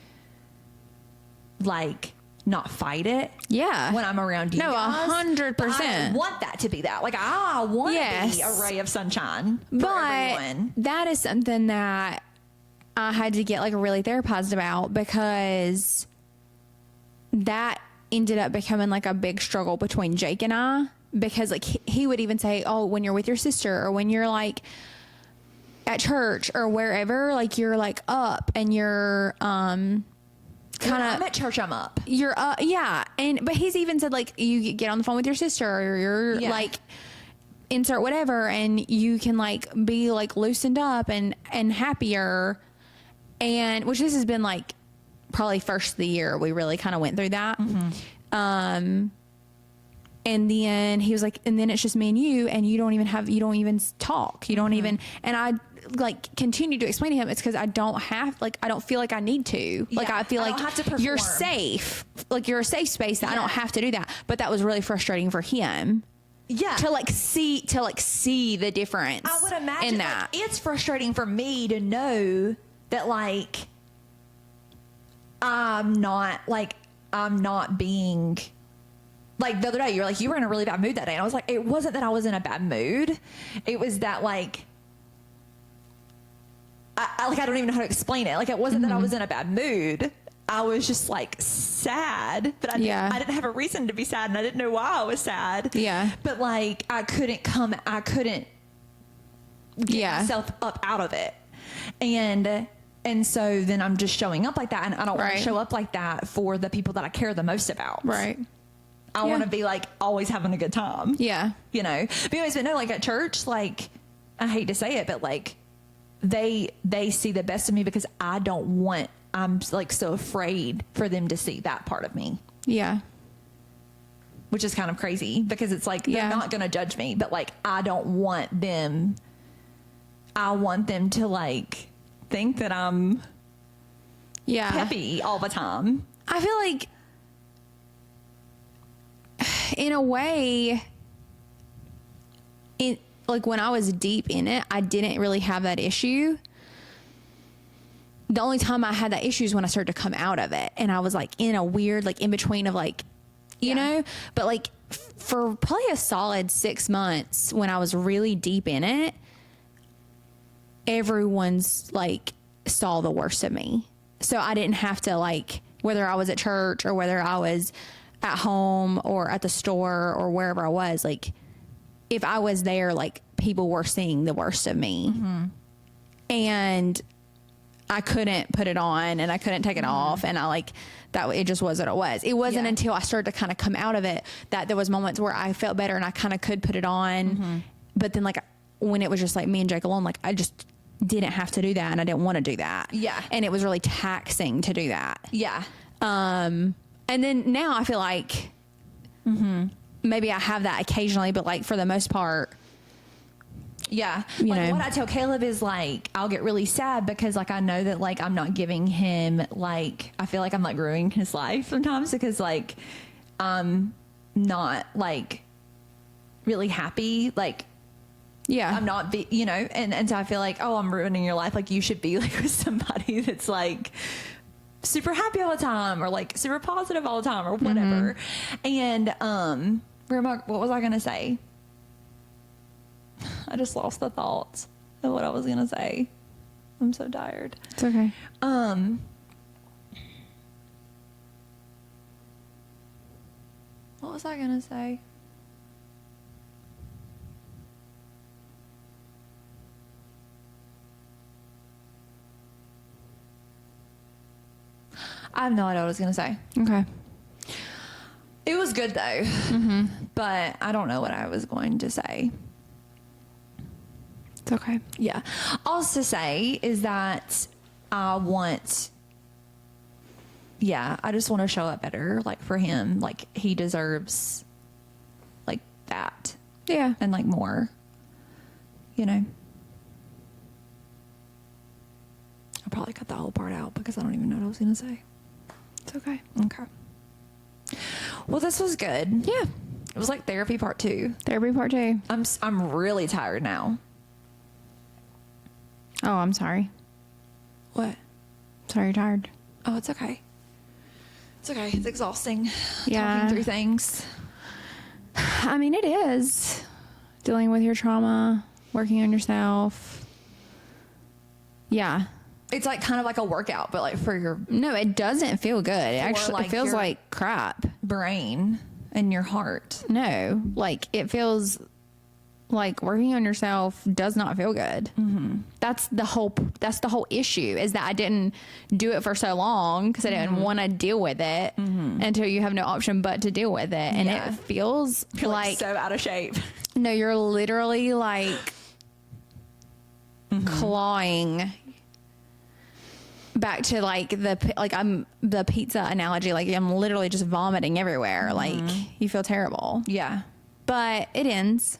Speaker 1: like not fight it.
Speaker 2: Yeah.
Speaker 1: When I'm around you.
Speaker 2: No,
Speaker 1: guys.
Speaker 2: 100%.
Speaker 1: But I want that to be that. Like I want to be a ray of sunshine for everyone.
Speaker 2: That is something that I had to get like really therapized about, because that ended up becoming like a big struggle between Jake and I, because like he would even say, oh, when you're with your sister or when you're like at church or wherever, like you're like up and you're kind of,
Speaker 1: I'm at church, I'm up.
Speaker 2: You're yeah. But he's even said like you get on the phone with your sister or you're like insert whatever, and you can like be like loosened up and happier. And which this has been like probably first of the year we really kind of went through that. And then he was like, and then it's just me and you don't even talk. You don't even, and I like continue to explain to him, it's because I don't feel like I need to. Like I feel like you're safe. Like you're a safe space that I don't have to do that. But that was really frustrating for him. Yeah. To see the difference.
Speaker 1: I would imagine
Speaker 2: in that.
Speaker 1: Like, it's frustrating for me to know that like I'm not being like, the other day you were like, you were in a really bad mood that day, and I was like, it wasn't that I was in a bad mood, it was that like I don't even know how to explain it. Like it wasn't that I was in a bad mood, I was just like sad, but I didn't have a reason to be sad, and I didn't know why I was sad. Yeah. But like I couldn't get myself up out of it. And so then I'm just showing up like that, and I don't want to show up like that for the people that I care the most about. Right. I want to be like always having a good time. Yeah. You know. But anyways, but no, like at church, like I hate to say it, but like they see the best of me because I'm like so afraid for them to see that part of me. Yeah. Which is kind of crazy because it's like they're not going to judge me, but like I want them to like think that I'm peppy all the time.
Speaker 2: I feel like in a way, like when I was deep in it, I didn't really have that issue. The only time I had that issue is when I started to come out of it, and I was like in a weird like in between of like, you know, but like for probably a solid 6 months when I was really deep in it, everyone's like saw the worst of me. So I didn't have to like, whether I was at church or whether I was at home or at the store or wherever I was, like if I was there, like people were seeing the worst of me. And I couldn't put it on and I couldn't take it off. And I like that, it just was what it was. It wasn't until I started to kind of come out of it that there was moments where I felt better and I kind of could put it on. But then like when it was just like me and Jake alone, like I just didn't have to do that, and I didn't want to do that. Yeah. And it was really taxing to do that. Yeah. And then now I feel like maybe I have that occasionally, but like for the most part,
Speaker 1: yeah. Like what I tell Caleb is like, I'll get really sad because like I know that like I'm not giving him like, I feel like I'm like ruining his life sometimes because like I'm not like really happy. Like, I'm not and so I feel like, oh, I'm ruining your life. Like you should be like with somebody that's like super happy all the time or like super positive all the time or whatever. And what was I gonna say? I just lost the thoughts of what I was gonna say. I'm so tired.
Speaker 2: It's okay.
Speaker 1: What was I gonna say? I have no idea what I was going to say. Okay. It was good though. But I don't know what I was going to say.
Speaker 2: It's okay.
Speaker 1: Yeah. All to say is that I just want to show up better, like for him. Like he deserves like that. Yeah. And like more, you know. I'll probably cut that whole part out because I don't even know what I was going to say.
Speaker 2: It's okay.
Speaker 1: Okay. Well, this was good.
Speaker 2: Yeah.
Speaker 1: It was like therapy part 2.
Speaker 2: Therapy part 2.
Speaker 1: I'm really tired now.
Speaker 2: Oh, I'm sorry.
Speaker 1: What?
Speaker 2: Sorry you're tired.
Speaker 1: Oh, it's okay. It's okay. It's exhausting.
Speaker 2: Yeah.
Speaker 1: Talking through things.
Speaker 2: I mean, it is. Dealing with your trauma, working on yourself. Yeah.
Speaker 1: It's like kind of like a workout, but like for your
Speaker 2: No, it doesn't feel good. It actually
Speaker 1: like
Speaker 2: it feels
Speaker 1: your-
Speaker 2: like crap.
Speaker 1: brain and your heart.
Speaker 2: No, like it feels like working on yourself does not feel good. Mm-hmm. That's the whole issue, is that I didn't do it for so long because I didn't want to deal with it until you have no option but to deal with it. And
Speaker 1: Yeah.
Speaker 2: it feels
Speaker 1: You're
Speaker 2: like
Speaker 1: so out of shape.
Speaker 2: no, you're literally like clawing back to like I'm the pizza analogy. Like I'm literally just vomiting everywhere. Like you feel terrible,
Speaker 1: Yeah.
Speaker 2: but it ends.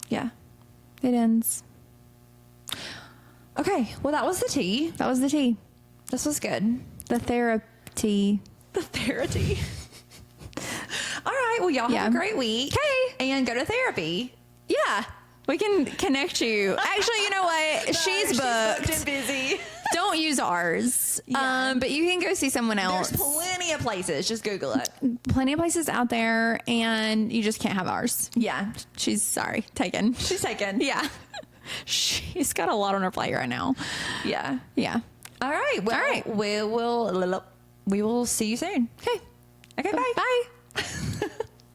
Speaker 1: Yeah.
Speaker 2: It ends.
Speaker 1: Okay. Well, that was the tea.
Speaker 2: That was the tea.
Speaker 1: This was good.
Speaker 2: The therapy.
Speaker 1: The therapy. All right. Well, y'all have a great week.
Speaker 2: Okay.
Speaker 1: And go to therapy.
Speaker 2: Yeah. We can connect you. Actually, you know what? She's booked.
Speaker 1: and busy.
Speaker 2: Don't use ours.
Speaker 1: Yeah.
Speaker 2: But you can go see someone else.
Speaker 1: There's plenty of places. Just Google it.
Speaker 2: Plenty of places out there, and you just can't have ours.
Speaker 1: Yeah.
Speaker 2: She's taken.
Speaker 1: She's taken.
Speaker 2: Yeah. She's got a lot on her plate right now.
Speaker 1: Yeah.
Speaker 2: Yeah.
Speaker 1: All right. Well,
Speaker 2: All right.
Speaker 1: we will see you soon.
Speaker 2: Okay.
Speaker 1: Okay. Bye.
Speaker 2: Bye.